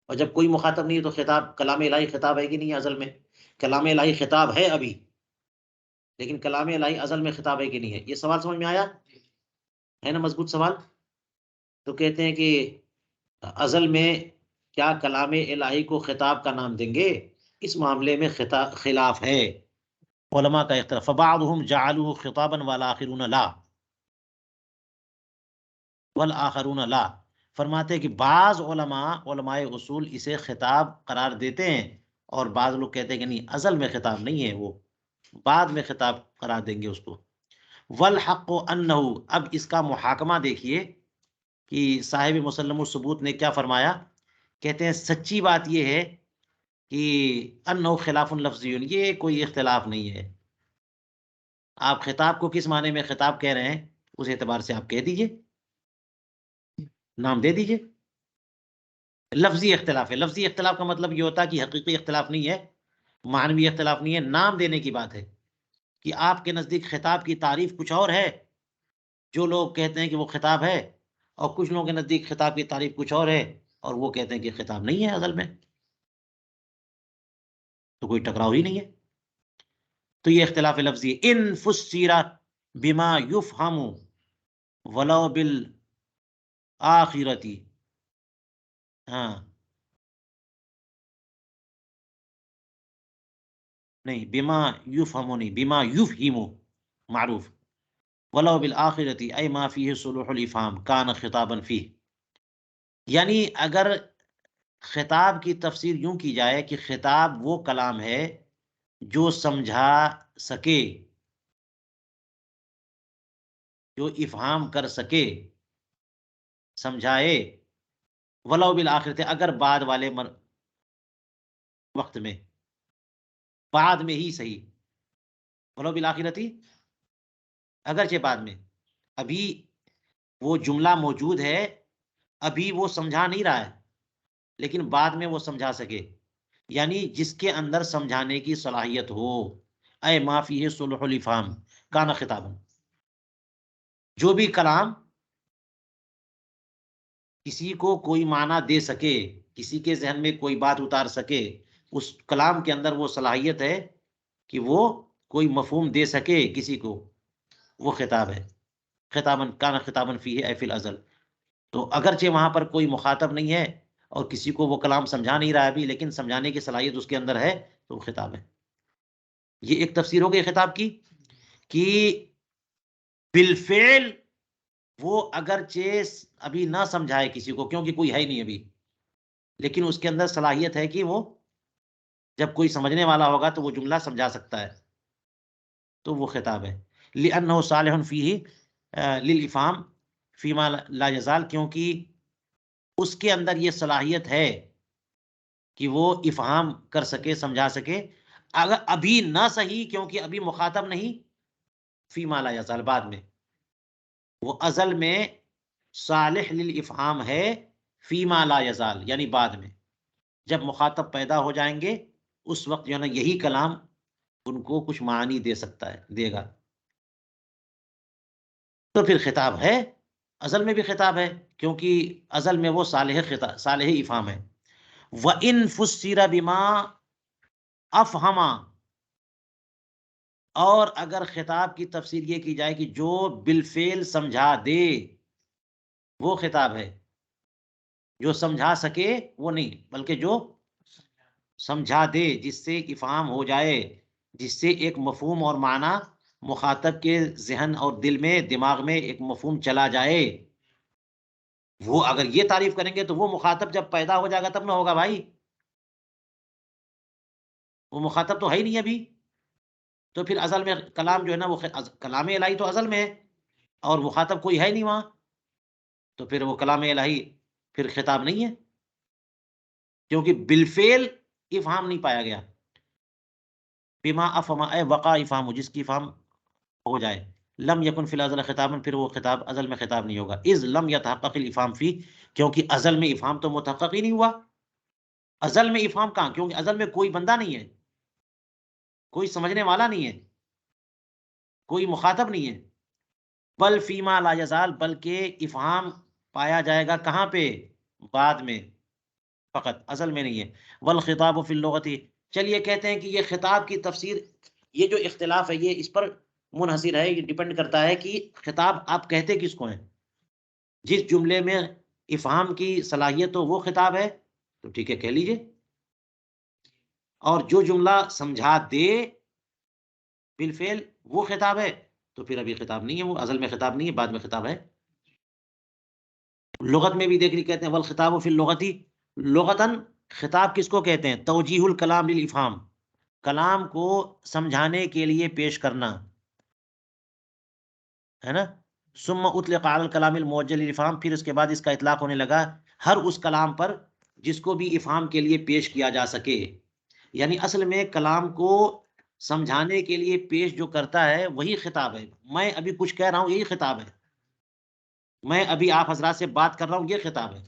اور جب کوئی مخاطب نہیں ہے تو خطاب، کلام الہی خطاب ہے کہ نہیں ہے ازل میں؟ کلام الہی خطاب ہے ابھی، لیکن کلام الہی ازل میں خطاب ہے کہ نہیں ہے؟ یہ سوال سمجھ میں آیا ہے نا؟ مضبوط سوال۔ تو کہتے ہیں کہ ازل میں کیا کلام الہی کو خطاب کا نام دیں گے؟ اس معاملے میں خلاف ہے، علماء کا اختلاف، فبعضهم جعلوه خطابا والآخرون لا، والآخرون لا، فرماتے ہیں کہ بعض علماء اصول اسے خطاب قرار دیتے ہیں، اور بعض لوگ کہتے ہیں کہ نہیں، ازل میں خطاب نہیں ہے، وہ بعد میں خطاب قرار دیں گے اس کو۔ والحق انہ، اب اس کا محاکمہ دیکھیے کہ صاحب مسلم الثبوت نے کیا فرمایا، کہتے ہیں سچی بات یہ ہے کہ انہ خلاف لفظی، یہ کوئی اختلاف نہیں ہے، آپ خطاب کو کس معنی میں خطاب کہہ رہے ہیں اس اعتبار سے آپ کہہ دیجئے، نام دے دیجئے۔ لفظی اختلاف ہے، لفظی اختلاف کا مطلب یہ ہوتا ہے کہ حقیقی اختلاف نہیں ہے، معنوی اختلاف نہیں ہے، نام دینے کی بات ہے، کہ آپ کے نزدیک خطاب کی تعریف کچھ اور ہے، جو لوگ کہتے ہیں کہ وہ خطاب ہے، اور کچھ لوگوں کے نزدیک خطاب کی تعریف کچھ اور ہے، اور وہ کہتے ہیں کہ خطاب نہیں ہے ازل میں، تو کوئی ٹکراؤ ہی نہیں ہے۔ تو یہ اختلاف لفظی ہے۔ ان فسر بما یفہم ولو بالآخرتی، ہاں نہیں، بما یفہم نہیں، بما یفہم معروف، ولو بالآخرتی ای ما فیہ صلوح الافہام کان خطابا فیہ، یعنی اگر خطاب کی تفسیر یوں کی جائے کہ خطاب وہ کلام ہے جو سمجھا سکے، جو افہام کر سکے، سمجھائے، ولو بالآخرت، اگر بعد والے وقت میں، بعد میں ہی صحیح، ولو بالآخرتی، اگرچہ بعد میں، ابھی وہ جملہ موجود ہے، ابھی وہ سمجھا نہیں رہا ہے، لیکن بعد میں وہ سمجھا سکے، یعنی جس کے اندر سمجھانے کی صلاحیت ہو، اے ما فیہ صلح الافہام کان خطابا، جو بھی کلام کسی کو کوئی معنی دے سکے، کسی کے ذہن میں کوئی بات اتار سکے، اس کلام کے اندر وہ صلاحیت ہے کہ وہ کوئی مفہوم دے سکے کسی کو، وہ خطاب ہے، خطابن کان خطابن فیہ اے فی الازل. تو اگرچہ وہاں پر کوئی مخاطب نہیں ہے اور کسی کو وہ کلام سمجھا نہیں رہا ابھی، لیکن سمجھانے کی صلاحیت اس کے اندر ہے، تو وہ خطاب ہے. یہ ایک تفسیر ہو گئی خطاب کی کہ بالفعل وہ اگرچہ ابھی نہ سمجھائے کسی کو کیونکہ کوئی ہے ہی نہیں ابھی، لیکن اس کے اندر صلاحیت ہے کہ وہ جب کوئی سمجھنے والا ہوگا تو وہ جملہ سمجھا سکتا ہے، تو وہ خطاب ہے. لأنه صالح فیہ للافہام فیما لا یزال، کیونکہ اس کے اندر یہ صلاحیت ہے کہ وہ افہام کر سکے، سمجھا سکے، اگر ابھی نہ صحیح کیونکہ ابھی مخاطب نہیں، فیما لا یزال بعد میں، وہ ازل میں صالح للافہام ہے، فیما لا یزال یعنی بعد میں، جب مخاطب پیدا ہو جائیں گے اس وقت جو ہے نا یہی کلام ان کو کچھ معنی دے سکتا ہے، دے گا، تو پھر خطاب ہے، ازل میں بھی خطاب ہے، کیونکہ ازل میں وہ صالح خطاب، صالح افہام ہے. وَإِن فُسِّرَ بِمَا أَفْهَمَ، اور اگر خطاب کی تفسیر یہ کی جائے کہ جو بالفعل سمجھا دے، وہ خطاب ہے، جو سمجھا سکے وہ نہیں، بلکہ جو سمجھا دے، جس سے افہام ہو جائے، جس سے ایک مفہوم اور معنی مخاطب کے ذہن اور دل میں، دماغ میں ایک مفہوم چلا جائے، وہ اگر یہ تعریف کریں گے تو وہ مخاطب جب پیدا ہو جائے گا تب نہ ہوگا بھائی، وہ مخاطب تو ہے ہی نہیں ابھی، تو پھر ازل میں کلام جو ہے نا وہ کلام الہی تو ازل میں ہے اور مخاطب کوئی ہے نہیں وہاں، تو پھر وہ کلام الہی پھر خطاب نہیں ہے، کیونکہ بالفعل افہام نہیں پایا گیا. بما افہم اے وقع افہام، جس کی افہام ہو جائے، لم یکن فی الازل خطابا، پھر وہ خطاب ازل میں خطاب نہیں ہوگا، اذ لم یتحقق الافہام فی، کیونکہ ازل میں افہام تو متحقق ہی نہیں ہوا، ازل میں افہام کہاں، کیونکہ ازل میں کوئی بندہ نہیں ہے، کوئی سمجھنے والا نہیں ہے، کوئی مخاطب نہیں ہے. بل فیما لا یزال، بلکہ افہام پایا جائے گا کہاں پہ، بعد میں فقط، ازل میں نہیں ہے. والخطاب فی اللغت، چلیے کہتے ہیں کہ یہ خطاب کی تفسیر، یہ جو اختلاف ہے یہ اس پر منحصر ہے، یہ ڈیپینڈ کرتا ہے کہ خطاب آپ کہتے کس کو ہیں، جس جملے میں افہام کی صلاحیت ہو وہ خطاب ہے تو ٹھیک ہے کہہ لیجئے، اور جو جملہ سمجھا دے بالفعل وہ خطاب ہے تو پھر ابھی خطاب نہیں ہے، وہ ازل میں خطاب نہیں ہے، بعد میں خطاب ہے. لغت میں بھی دیکھ لی، کہتے ہیں والخطاب فی اللغتی، لغتاً خطاب کس کو کہتے ہیں، توجیہ الکلام للافہام، کلام کو سمجھانے کے لیے پیش کرنا ہے نا. ثم اطلق علی الکلام الموجہ للافہام، پھر اس کے بعد اس کا اطلاق ہونے لگا ہر اس کلام پر جس کو بھی افہام کے لیے پیش کیا جا سکے، یعنی اصل میں کلام کو سمجھانے کے لیے پیش جو کرتا ہے وہی خطاب ہے. میں ابھی کچھ کہہ رہا ہوں یہی خطاب ہے، میں ابھی آپ حضرات سے بات کر رہا ہوں یہ خطاب ہے،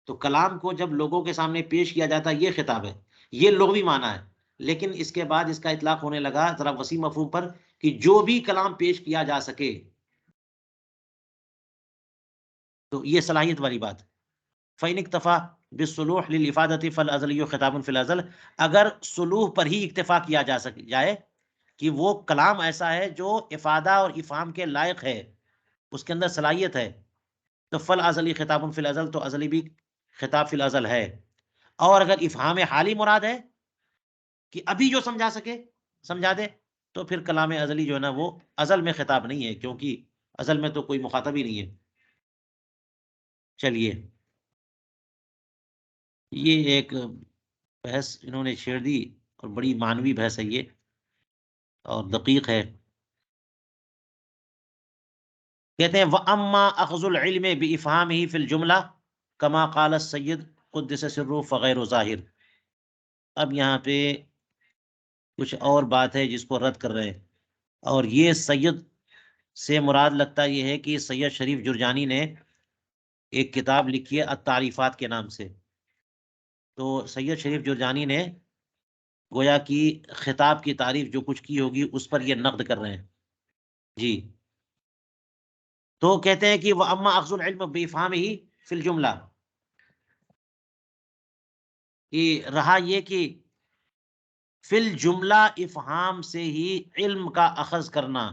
تو کلام کو جب لوگوں کے سامنے پیش کیا جاتا ہے یہ خطاب ہے، یہ لغوی معنی ہے. لیکن اس کے بعد اس کا اطلاق ہونے لگا ذرا وسیع مفہوم پر کہ جو بھی کلام پیش کیا جا سکے، تو یہ صلاحیت والی بات. فَإِنِ اكْتَفَى بِالصُّلُوحِ لِلْإِفَادَةِ فَالْأَزَلِيُّ خِطَابٌ فِي الْأَزَلِ، اگر صلوح پر ہی اکتفا کیا جائے کہ وہ کلام ایسا ہے جو افادہ اور افہام کے لائق ہے، اس کے اندر صلاحیت ہے، تو فَالْأَزَلِ خِطَابٌ فِي الْأَزَلِ، تو ازلی بھی خطاب فی الازل ہے. اور اگر افہام حالی مراد ہے کہ ابھی جو سمجھا سکے سمجھا دے، تو پھر کلام ازلی جو ہے نا وہ ازل میں خطاب نہیں ہے، کیونکہ ازل میں تو کوئی مخاطب ہی نہیں ہے. چلیے یہ ایک بحث انہوں نے چھیڑ دی اور بڑی معنوی بحث ہے یہ اور دقیق ہے. کہتے ہیں وَأَمَّا أَخْذُ الْعِلْمِ بِإِفْهَامِهِ فِي الْجُمْلَةِ كَمَا قَالَ السَّيِّدُ قُدِّسَ سِرُّهُ فَغَيْرُ ظَاهِرٍ. اب یہاں پہ کچھ اور بات ہے جس کو رد کر رہے ہیں، اور یہ سید سے مراد لگتا یہ ہے کہ سید شریف جرجانی نے ایک کتاب لکھی ہے التعریفات کے نام سے. تو سید شریف جرجانی نے گویا کی خطاب کی تعریف جو کچھ کی ہوگی اس پر یہ نقد کر رہے ہیں. جی تو کہتے ہیں کہ وَأَمَّا أَخْذُ الْعِلْمِ بِإِفْهَامِهِ فِي الْجُمْلَةِ، کہ رہا یہ کہ فی الجملہ افہام سے ہی علم کا اخذ کرنا،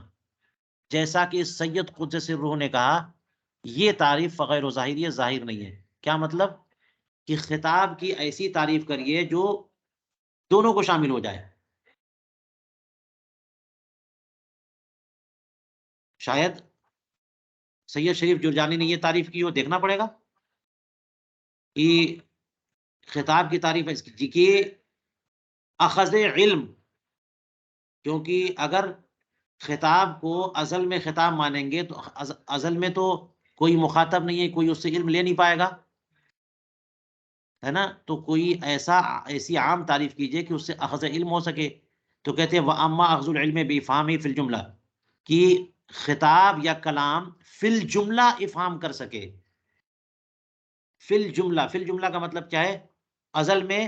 جیسا کہ سید قدس سرہ نے کہا، یہ تعریف غیر ظاہر، یہ ظاہر نہیں ہے. کیا مطلب؟ کہ خطاب کی ایسی تعریف کریے جو دونوں کو شامل ہو جائے. شاید سید شریف جرجانی نے یہ تعریف کی ہو، دیکھنا پڑے گا کہ خطاب کی تعریف ہے کہ اخذ علم، کیونکہ اگر خطاب کو ازل میں خطاب مانیں گے تو ازل میں تو کوئی مخاطب نہیں ہے، کوئی اس سے علم لے نہیں پائے گا، ہے نا. تو کوئی ایسی عام تعریف کیجئے کہ اس سے اخذ علم ہو سکے. تو کہتے ہیں وَأَمَّا أَخْذُ الْعِلْمِ بِإِفْهَامِهِ فِي الْجُمْلَةِ، کہ خطاب یا کلام فی الجملہ افہام کر سکے. فی الجملہ، فی الجملہ کا مطلب کیا ہے؟ ازل میں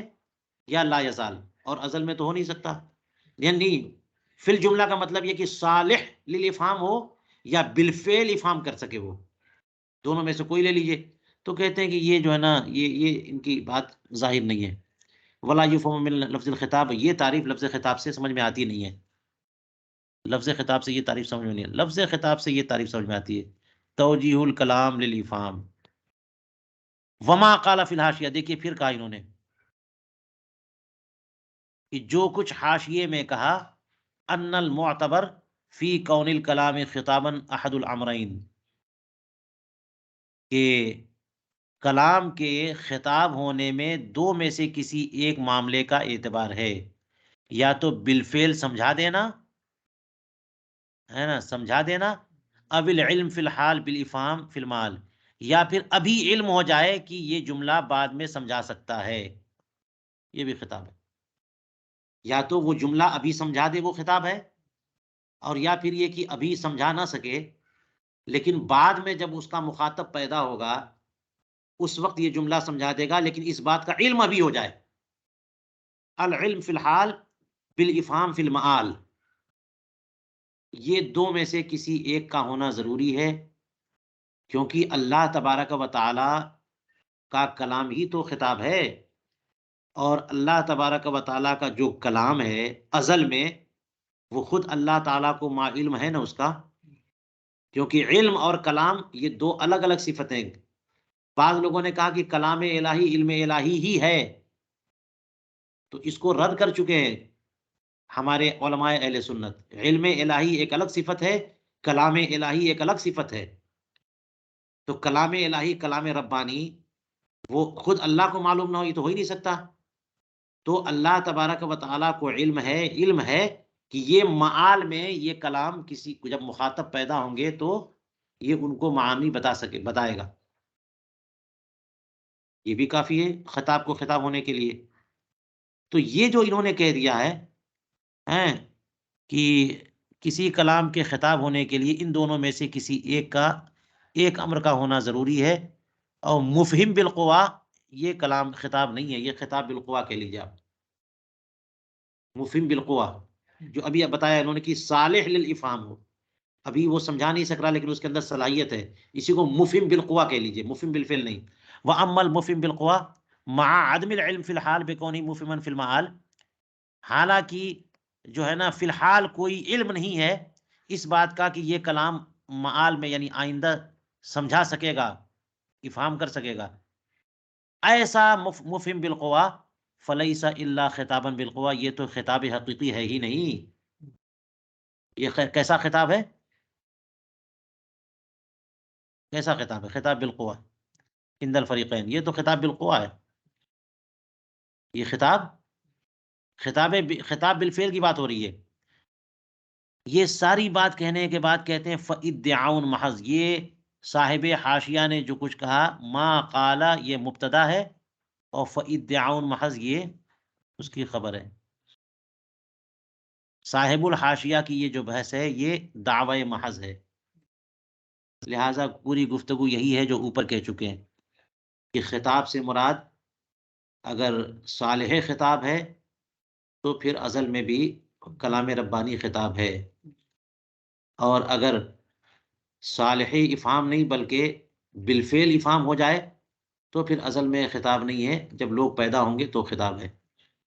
یا لا یزال، اور ازل میں تو ہو نہیں سکتا. یعنی فی الجملہ کا مطلب یہ کہ صالح للافہام ہو یا بالفعل افہام کر سکے، وہ دونوں میں سے کوئی لے لیجئے. تو کہتے ہیں کہ یہ جو ہے نا یہ ان کی بات ظاہر نہیں ہے. ولا یفہم من لفظ الخطاب، یہ تعریف لفظ خطاب سے سمجھ میں آتی نہیں ہے. لفظ خطاب سے یہ تعریف سمجھ میں نہیں ہے. لفظ خطاب سے یہ تعریف سمجھ میں آتی ہے توجیہ الکلام للافہام. وما قال فی الحاشیہ، دیکھیے پھر کہا انہوں نے کہ جو کچھ حاشیے میں کہا، ان المعتبر فی کون الکلام خطابا احد الامرین، کہ کلام کے خطاب ہونے میں دو میں سے کسی ایک معاملے کا اعتبار ہے. یا تو بالفعل سمجھا دینا، ہے نا، سمجھا دینا، او العلم فی الحال بالافہام فی المال، یا پھر ابھی علم ہو جائے کہ یہ جملہ بعد میں سمجھا سکتا ہے. یہ بھی خطاب ہے. یا تو وہ جملہ ابھی سمجھا دے، وہ خطاب ہے، اور یا پھر یہ کہ ابھی سمجھا نہ سکے لیکن بعد میں جب اس کا مخاطب پیدا ہوگا اس وقت یہ جملہ سمجھا دے گا، لیکن اس بات کا علم ابھی ہو جائے. العلم فی الحال بالافہام فی المآل، یہ دو میں سے کسی ایک کا ہونا ضروری ہے، کیونکہ اللہ تبارک و تعالی کا کلام ہی تو خطاب ہے، اور اللہ تبارک و تعالی کا جو کلام ہے ازل میں، وہ خود اللہ تعالیٰ کو ما علم ہے نا اس کا. کیونکہ علم اور کلام یہ دو الگ الگ صفتیں. بعض لوگوں نے کہا کہ کلام الہی علم الہی ہی ہے، تو اس کو رد کر چکے ہیں ہمارے علماء اہل سنت. علم الہی ایک الگ صفت ہے، کلام الہی ایک الگ صفت ہے. تو کلام الہی، کلام ربانی، وہ خود اللہ کو معلوم نہ ہو، یہ تو ہو ہی نہیں سکتا. تو اللہ تبارک و تعالیٰ کو علم ہے کہ یہ معال میں یہ کلام کسی کو جب مخاطب پیدا ہوں گے تو یہ ان کو معانی بتائے گا. یہ بھی کافی ہے خطاب کو خطاب ہونے کے لیے. تو یہ جو انہوں نے کہہ دیا ہے ہیں کہ کسی کلام کے خطاب ہونے کے لیے ان دونوں میں سے کسی ایک امر کا ہونا ضروری ہے. اور مفہم بالقوا، یہ کلام خطاب نہیں ہے، یہ خطاب بالقوا کہہ لیجیے آپ. مفہم بالقوا جو ابھی بتایا انہوں نے کہ صالح للافہام ہو، ابھی وہ سمجھا نہیں سک رہا لیکن اس کے اندر صلاحیت ہے، اسی کو مفہم بالقوا کہہ لیجیے، مفہم بالفعل نہیں. واما المفہم بالقوا مع عدم العلم فی الحال بکونہ مفہما فی المعال، حالانکہ جو ہے نا فی الحال کوئی علم نہیں ہے اس بات کا کہ یہ کلام معال میں یعنی آئندہ سمجھا سکے گا، افہام کر سکے گا. ایسا مفہم بالقوا فلیس الا خطابا بالقوا، یہ تو خطاب حقیقی ہے ہی نہیں. یہ کیسا خطاب ہے؟ کیسا خطاب ہے؟ خطاب بالقوا عند الفریقین، یہ تو خطاب بالقوا ہے. یہ خطاب خطاب بالفعل کی بات ہو رہی ہے. یہ ساری بات کہنے کے بعد کہتے ہیں فَإِدِّعَاءٌ محض. یہ صاحب حاشیہ نے جو کچھ کہا ما قال یہ مبتدا ہے اور فَإِدِّعَاءٌ محض یہ اس کی خبر ہے. صاحب الحاشیہ کی یہ جو بحث ہے یہ دعوی محض ہے. لہٰذا پوری گفتگو یہی ہے جو اوپر کہہ چکے ہیں کہ خطاب سے مراد اگر صالح خطاب ہے تو پھر ازل میں بھی کلام ربانی خطاب ہے، اور اگر صالح افہام نہیں بلکہ بالفعل افہام ہو جائے تو پھر ازل میں خطاب نہیں ہے، جب لوگ پیدا ہوں گے تو خطاب ہے،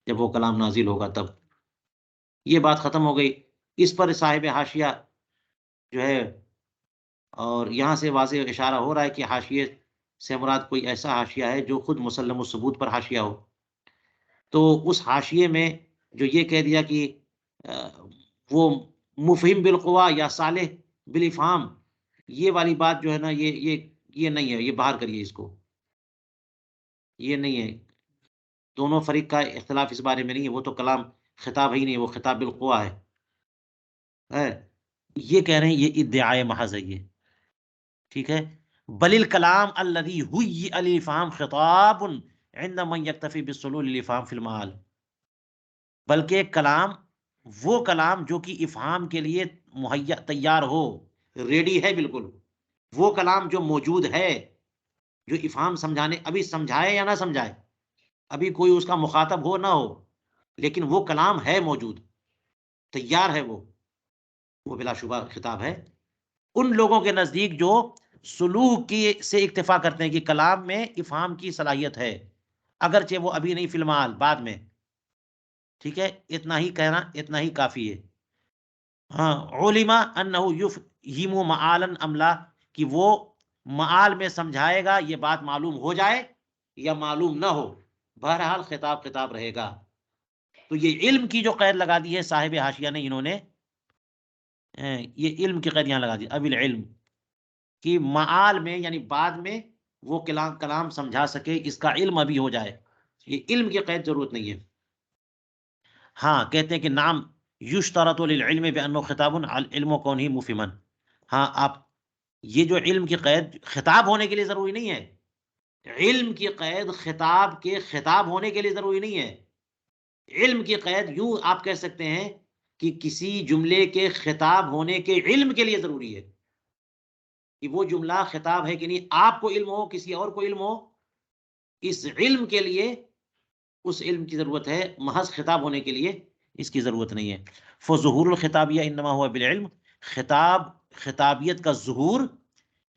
جب وہ کلام نازل ہوگا تب. یہ بات ختم ہو گئی. اس پر صاحب حاشیہ جو ہے، اور یہاں سے واضح اشارہ ہو رہا ہے کہ حاشیے سے مراد کوئی ایسا حاشیہ ہے جو خود مسلم الثبوت پر حاشیہ ہو. تو اس حاشیے میں جو یہ کہہ دیا کہ وہ مفہم بالقوا یا صالح بالافہام، یہ والی بات جو ہے نا یہ نہیں ہے، یہ باہر کریے اس کو. یہ نہیں ہے، دونوں فریق کا اختلاف اس بارے میں نہیں ہے. وہ تو کلام خطاب ہی نہیں، وہ خطاب بالقوا ہے. یہ کہہ رہے ہیں یہ ادعائے محض ہے یہ. ٹھیک ہے. بل الکلام الذی ہوئی الافہام خطاب عند من یکتفی بالسلول الافہام فی المعال. بلکہ کلام، وہ کلام جو کہ افہام کے لیے مہیا تیار ہو، ریڈی ہے بالکل، وہ کلام جو موجود ہے، جو افہام سمجھانے، ابھی سمجھائے یا نہ سمجھائے، ابھی کوئی اس کا مخاطب ہو نہ ہو، لیکن وہ کلام ہے موجود، تیار ہے، وہ بلا شبہ خطاب ہے. ان لوگوں کے نزدیک جو سلوک کی سے اکتفا کرتے ہیں کہ کلام میں افہام کی صلاحیت ہے اگرچہ وہ ابھی نہیں، فی المعال بعد میں. ٹھیک ہے، اتنا ہی کہنا، اتنا ہی کافی ہے. ہاں، علما انہ یفہم معالا ام لا، کہ وہ معال میں سمجھائے گا، یہ بات معلوم ہو جائے یا معلوم نہ ہو، بہرحال خطاب خطاب رہے گا. تو یہ علم کی جو قید لگا دی ہے صاحب حاشیہ نے، انہوں نے یہ علم کی قید یہاں لگا دی، اب العلم کہ معال میں یعنی بعد میں وہ کلام سمجھا سکے، اس کا علم ابھی ہو جائے. یہ علم کی قید ضرورت نہیں ہے. ہاں، کہتے ہیں کہ نام یشترط للعلم بانه خطاب العلم کونہ مفہما. ہاں، آپ یہ جو علم کی قید خطاب ہونے کے لیے ضروری نہیں ہے، علم کی قید خطاب کے خطاب ہونے کے لیے ضروری نہیں ہے. علم کی قید یوں آپ کہہ سکتے ہیں کہ کسی جملے کے خطاب ہونے کے علم کے لیے ضروری ہے کہ وہ جملہ خطاب ہے کہ نہیں. آپ کو علم ہو، کسی اور کو علم ہو، اس علم کے لیے اس علم کی ضرورت ہے، محض خطاب ہونے کے لیے اس کی ضرورت نہیں ہے. فظہور الخطابیہ انما ہوا بالعلم. خطابیت کا ظہور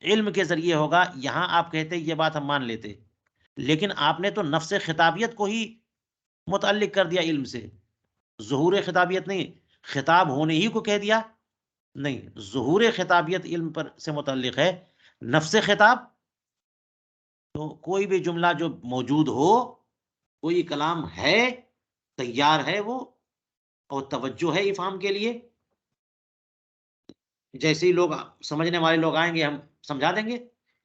علم کے ذریعے ہوگا. یہاں آپ کہتے یہ بات ہم مان لیتے، لیکن آپ نے تو نفس خطابیت کو ہی متعلق کر دیا علم سے. ظہور خطابیت نہیں، خطاب ہونے ہی کو کہہ دیا نہیں. ظہور خطابیت علم پر سے متعلق ہے. نفس خطاب تو کوئی بھی جملہ جو موجود ہو، کوئی کلام ہے، تیار ہے وہ، اور توجہ ہے افہام کے لیے، جیسے ہی لوگ سمجھنے والے لوگ آئیں گے ہم سمجھا دیں گے،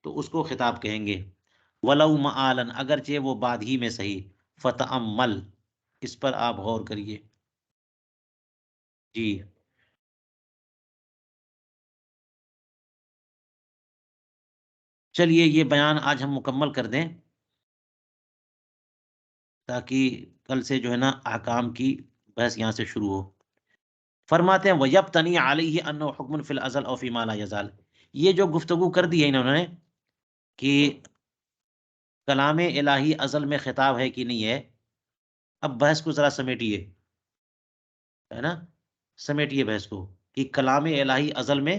تو اس کو خطاب کہیں گے. ولو معالن، اگرچہ وہ بعد ہی میں صحیح. فتأمل، اس پر آپ غور کریے. جی، چلیے یہ بیان آج ہم مکمل کر دیں تاکہ کل سے جو ہے نا احکام کی بحث یہاں سے شروع ہو. فرماتے ہیں وَيَبْتَنِي عَلَيْهِ أَنَّهُ حُكْمٌ فِي الْأَزَلِ أَوْ فِي مَا لَا يَزَالُ. یہ جو گفتگو کر دی ہے انہوں نے کہ کلام الہی ازل میں خطاب ہے کہ نہیں ہے، اب بحث کو ذرا سمیٹیے، ہے نا، سمیٹیے بحث کو کہ کلام الہی ازل میں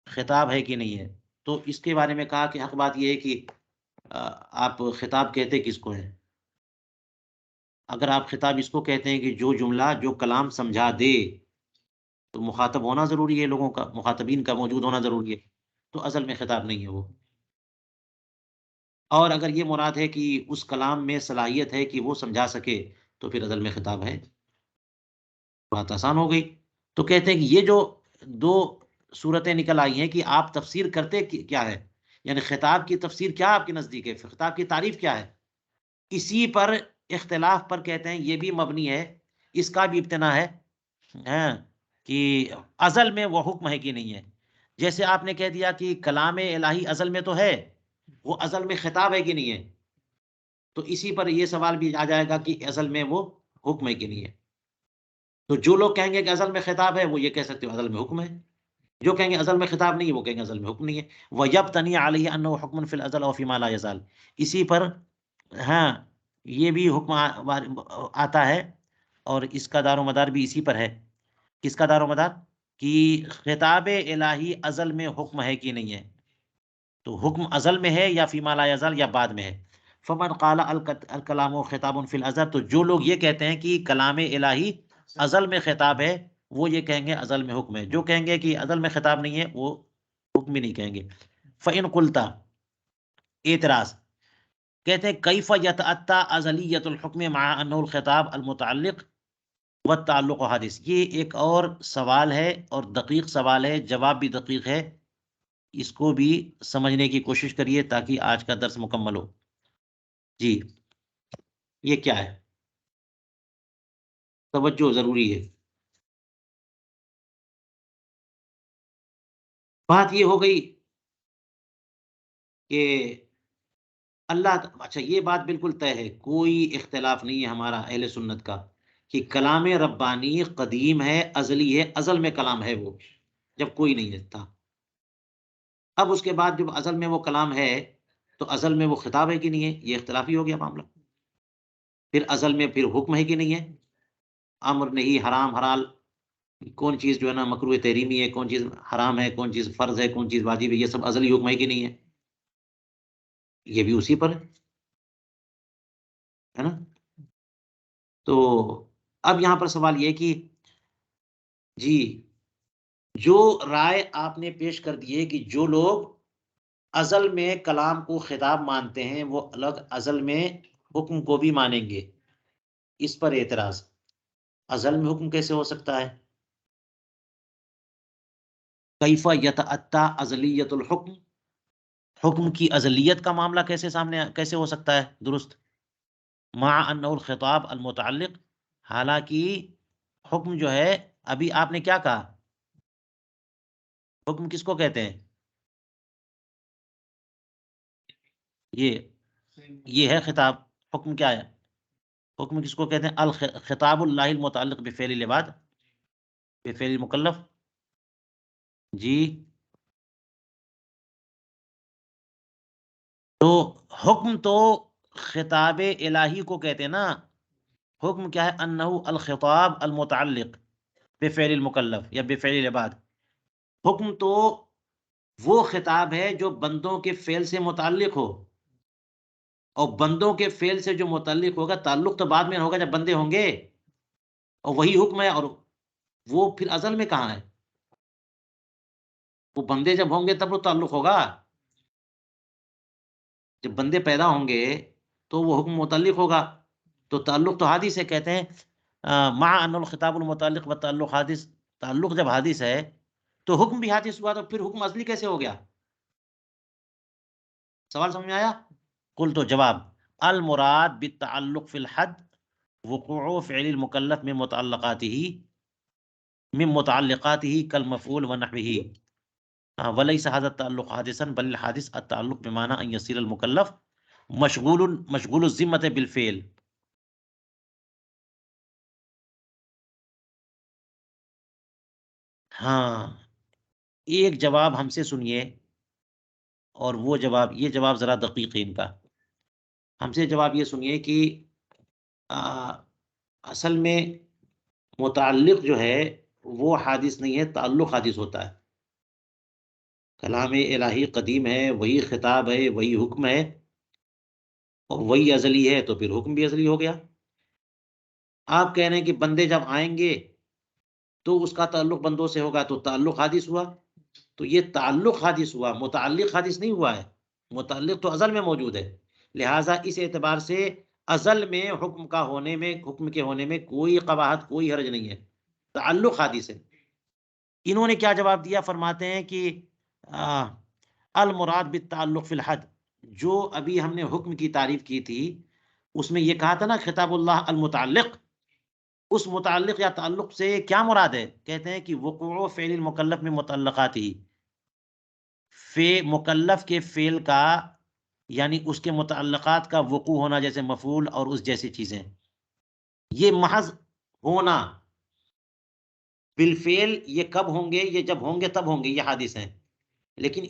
خطاب ہے کہ نہیں ہے. تو اس کے بارے میں کہا کہ حق بات یہ ہے کہ آپ خطاب کہتے کس کو ہیں. اگر آپ خطاب اس کو کہتے ہیں کہ جو جملہ جو کلام سمجھا دے، تو مخاطب ہونا ضروری ہے، لوگوں کا مخاطبین کا موجود ہونا ضروری ہے، تو ازل میں خطاب نہیں ہے وہ. اور اگر یہ مراد ہے کہ اس کلام میں صلاحیت ہے کہ وہ سمجھا سکے، تو پھر ازل میں خطاب ہے. بات آسان ہو گئی. تو کہتے ہیں کہ یہ جو دو صورتیں نکل آئی ہیں کہ آپ تفسیر کرتے کیا ہے، یعنی خطاب کی تفسیر کیا آپ کے نزدیک ہے، خطاب کی تعریف کیا ہے. اسی پر اختلاف پر کہتے ہیں یہ بھی مبنی ہے، اس کا بھی ابتنا ہے ہاں کہ ازل میں وہ حکم ہے کہ نہیں ہے. جیسے آپ نے کہہ دیا کہ کلام الہی ازل میں تو ہے، وہ ازل میں خطاب ہے کہ نہیں ہے، تو اسی پر یہ سوال بھی آ جائے گا کہ ازل میں وہ حکم ہے کہ نہیں ہے. تو جو لوگ کہیں گے کہ ازل میں خطاب ہے وہ یہ کہہ سکتے ہو ازل میں حکم ہے، جو کہیں گے ازل میں خطاب نہیں ہے وہ کہیں گے ازل میں حکم نہیں ہے. وَيَبْتَنِي عَلَيْهِ أَنَّهُ حُكْمٌ فِي الْأَزَلِ وَفِي مَا لَا يَزَالُ، اسی پر ہاں یہ بھی حکم آتا ہے اور اس کا دار و مدار بھی اسی پر ہے. کس کا دار و مدار؟ کہ خطاب الہی ازل میں حکم ہے کہ نہیں ہے، تو حکم ازل میں ہے یا فی ما لا یزال یا بعد میں ہے. فمن قال الکلام خطاب فی الازل، تو جو لوگ یہ کہتے ہیں کہ کلام الہی ازل میں خطاب ہے وہ یہ کہیں گے ازل میں حکم ہے، جو کہیں گے کہ ازل میں خطاب نہیں ہے وہ حکم ہی نہیں کہیں گے. فَإِن قُلْتَ، اعتراض، کہتے ہیں کیف یتأتی ازلیت الحکم مع انہ الخطاب المتعلق والتعلق حادث. یہ ایک اور سوال ہے اور دقیق سوال ہے، جواب بھی دقیق ہے، اس کو بھی سمجھنے کی کوشش کریے تاکہ آج کا درس مکمل ہو. جی یہ کیا ہے؟ توجہ ضروری ہے. بات یہ ہو گئی کہ اللہ، اچھا یہ بات بالکل طے ہے، کوئی اختلاف نہیں ہے ہمارا اہل سنت کا کہ کلام ربانی قدیم ہے، ازلی ہے، ازل میں کلام ہے وہ جب کوئی نہیں تھا. اب اس کے بعد جب ازل میں وہ کلام ہے تو ازل میں وہ خطاب ہے کہ نہیں ہے، یہ اختلافی ہو گیا معاملہ. پھر ازل میں پھر حکم ہے کہ نہیں ہے، امر نہیں، حرام حلال، کون چیز جو ہے نا مکروہ تحریمی ہے، کون چیز حرام ہے، کون چیز فرض ہے، کون چیز واجب ہے، یہ سب ازلی حکم ہے کہ نہیں ہے، یہ بھی اسی پر ہے نا. تو اب یہاں پر سوال یہ کہ جی جو رائے آپ نے پیش کر دی ہے کہ جو لوگ ازل میں کلام کو خطاب مانتے ہیں وہ الگ ازل میں حکم کو بھی مانیں گے، اس پر اعتراض. ازل میں حکم کیسے ہو سکتا ہے؟ کیف یتأتی ازلیت الحکم، حکم کی ازلیت کا معاملہ کیسے سامنے کیسے ہو سکتا ہے درست؟ مع انہ الخطاب المتعلق، حالانکہ حکم جو ہے، ابھی آپ نے کیا کہا، حکم کس کو کہتے ہیں؟ یہ یہ ہے خطاب. حکم کیا ہے؟ حکم کس کو کہتے ہیں؟ الخطاب اللہ المتعلق بفعل العباد، بفعل المکلف. جی تو حکم تو خطاب الہی کو کہتے ہیں نا. حکم کیا ہے؟ انہ الخطاب المتعلق بفعل المکلف یا بفعل العباد. حکم تو وہ خطاب ہے جو بندوں کے فعل سے متعلق ہو، اور بندوں کے فعل سے جو متعلق ہوگا، تعلق تو بعد میں ہوگا جب بندے ہوں گے، اور وہی حکم ہے. اور وہ پھر ازل میں کہاں ہے؟ وہ بندے جب ہوں گے تب وہ تعلق ہوگا. جب بندے پیدا ہوں گے تو وہ حکم متعلق ہوگا. تو تعلق تو حادث ہے، کہتے ہیں مع ان الخطاب المتعلق والتعلق حادث. تعلق جب حادث ہے تو حکم بھی حادث ہوا، تو پھر حکم اصلی کیسے ہو گیا؟ سوال سمجھ میں آیا؟ قل تو جواب، المراد بالتعلق فی الحد وقوع فعل المکلف من متعلقاته كالمفعول ونحوه. وليس هذا التعلق حادثا بل الحادث التعلق بمعنى ان يصير المكلف مشغول الذمة بالفعل. ہاں ایک جواب ہم سے سنیے، اور وہ جواب، یہ جواب ذرا دقیق ہے ان کا. ہم سے جواب یہ سنیے کہ اصل میں متعلق جو ہے وہ حادث نہیں ہے، تعلق حادث ہوتا ہے. کلام الہی قدیم ہے، وہی خطاب ہے، وہی حکم ہے، اور وہی ازلی ہے، تو پھر حکم بھی ازلی ہو گیا. آپ کہہ رہے ہیں کہ بندے جب آئیں گے تو اس کا تعلق بندوں سے ہوگا، تو تعلق حادث ہوا. تو یہ تعلق حادث ہوا، متعلق حادث نہیں ہوا ہے. متعلق تو ازل میں موجود ہے، لہٰذا اس اعتبار سے ازل میں حکم کا ہونے میں، حکم کے ہونے میں کوئی قباحت، کوئی حرج نہیں ہے، تعلق حادث ہے. انہوں نے کیا جواب دیا؟ فرماتے ہیں کہ المراد بالتعلق فی الحد، جو ابھی ہم نے حکم کی تعریف کی تھی اس میں یہ کہا تھا نا خطاب اللہ المتعلق، اس متعلق یا تعلق سے کیا مراد ہے؟ کہتے ہیں کہ وقوع فعل المکلف میں متعلقات ہی، مکلف کے فعل کا یعنی اس کے متعلقات کا وقوع ہونا، جیسے مفعول اور اس جیسی چیزیں، یہ محض ہونا بالفعل، یہ کب ہوں گے؟ یہ جب ہوں گے تب ہوں گے، یہ حادث ہیں، لیکن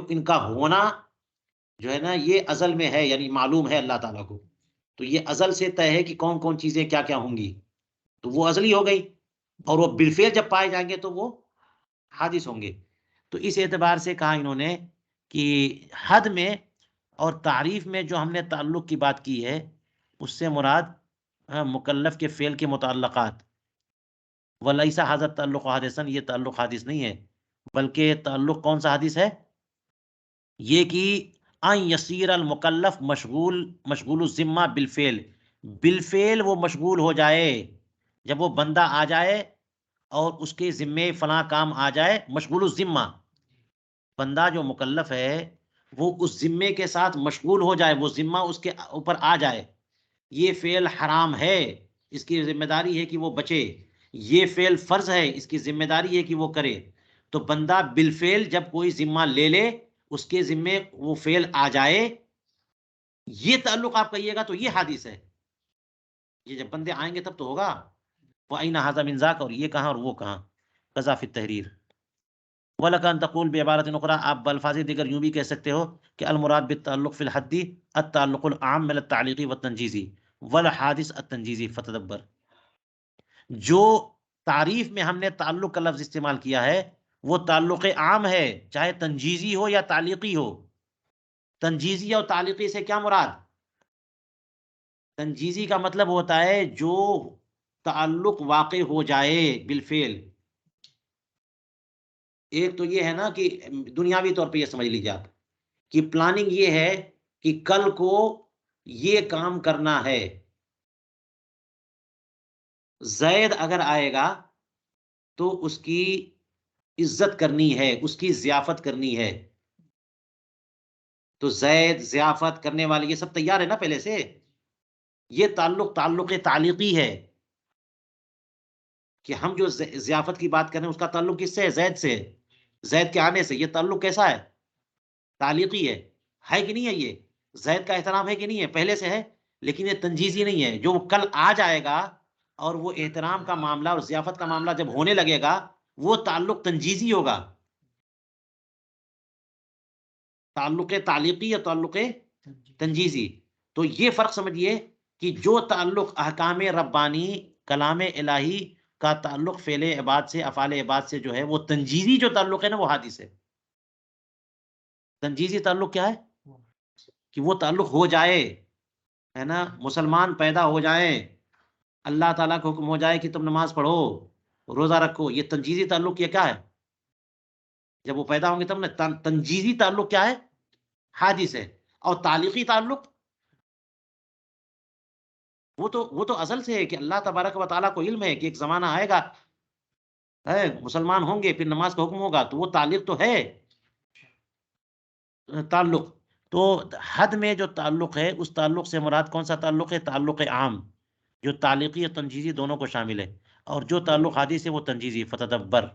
ان کا ہونا جو ہے نا یہ ازل میں ہے، یعنی معلوم ہے اللہ تعالیٰ کو، تو یہ ازل سے طے ہے کہ کون کون چیزیں کیا کیا ہوں گی، تو وہ ازلی ہو گئی، اور وہ بالفعل جب پائے جائیں گے تو وہ حادث ہوں گے۔ تو اس اعتبار سے کہا انہوں نے کہ حد میں اور تعریف میں جو ہم نے تعلق کی بات کی ہے، اس سے مراد مکلف کے فعل کے متعلقات، وَلَيْسَ هَذَا التَّعَلُّقُ حَادِثًا، یہ تعلق حادث نہیں ہے، بلکہ تعلق کون سا حادث ہے؟ یہ کہ ان یصیر المکلف مشغول الذمہ بالفعل، بالفعل وہ مشغول ہو جائے، جب وہ بندہ آ جائے اور اس کے ذمے فلاں کام آ جائے، مشغول الذمہ، بندہ جو مکلف ہے وہ اس ذمے کے ساتھ مشغول ہو جائے، وہ ذمہ اس کے اوپر آ جائے، یہ فعل حرام ہے، اس کی ذمہ داری ہے کہ وہ بچے، یہ فعل فرض ہے، اس کی ذمہ داری ہے کہ وہ کرے، تو بندہ بالفعل جب کوئی ذمہ لے لے، اس کے ذمے وہ فعل آ جائے، یہ تعلق آپ کہیے گا تو یہ حادث ہے، یہ جب بندے آئیں گے تب تو ہوگا۔ وَأَيْنَ هَذَا مِنْ ذَاكَ، اور یہ کہاں اور وہ کہاں، قضا فی التحریر۔ وَلَكَ أَن تَقُولَ بِعِبَارَةٍ أُخْرَىٰ، آپ بالفاظ دیگر یوں بھی کہہ سکتے ہو کہ المراد بالتعلق فی الحد التعلق العام من التعلیقی والتنجیزی والحادث التنجیزی، فتدبر، جو تعریف میں ہم نے تعلق کا لفظ استعمال کیا ہے وہ تعلق عام ہے، چاہے تنجیزی ہو یا تعلیقی ہو۔ تنجیزی اور تعلیقی سے کیا مراد؟ تنجیزی کا مطلب ہوتا ہے جو تعلق واقع ہو جائے بالفعل، ایک تو یہ ہے نا کہ دنیاوی طور پہ یہ سمجھ لیجیے آپ کہ پلاننگ یہ ہے کہ کل کو یہ کام کرنا ہے، زید اگر آئے گا تو اس کی عزت کرنی ہے، اس کی ضیافت کرنی ہے، تو زید ضیافت کرنے والے یہ سب تیار ہے نا پہلے سے، یہ تعلق تعلیقی ہے کہ ہم جو ضیافت کی بات کر رہے ہیں اس کا تعلق کس سے ہے؟ زید سے، زید کے آنے سے، یہ تعلق کیسا ہے؟ تعلیقی ہے کہ نہیں ہے؟ یہ زید کا احترام ہے کہ نہیں ہے؟ پہلے سے ہے، لیکن یہ تنجیزی نہیں ہے، جو کل آ جائے گا اور وہ احترام کا معاملہ اور ضیافت کا معاملہ جب ہونے لگے گا وہ تعلق تنجیزی ہوگا، تعلق تعلیقی یا تعلق تنجیزی۔ تو یہ فرق سمجھیے کہ جو تعلق احکام ربانی کلام الہی کا تعلق فعل عباد سے افعال عباد سے جو ہے وہ تنجیزی جو تعلق ہے نا وہ حادث ہے۔ تنجیزی تعلق کیا ہے؟ کہ وہ تعلق ہو جائے، ہے نا، مسلمان پیدا ہو جائیں، اللہ تعالیٰ کا حکم ہو جائے کہ تم نماز پڑھو روزہ رکھو، یہ تنجیزی تعلق یہ کیا ہے؟ جب وہ پیدا ہوں گے تب نا۔ تنجیزی تعلق کیا ہے؟ حادث ہے۔ اور تعلیقی تعلق وہ تو ازل سے ہے کہ اللہ تبارک و تعالیٰ کو علم ہے کہ ایک زمانہ آئے گا، ہے مسلمان ہوں گے پھر نماز کا حکم ہوگا، تو وہ تعلق تو ہے تعلق۔ تو حد میں جو تعلق ہے اس تعلق سے مراد کون سا تعلق ہے؟ تعلق عام جو تعلیقی اور تنجیزی دونوں کو شامل ہے، اور جو تعلق حادث ہے وہ تنجیزی، فتدبر۔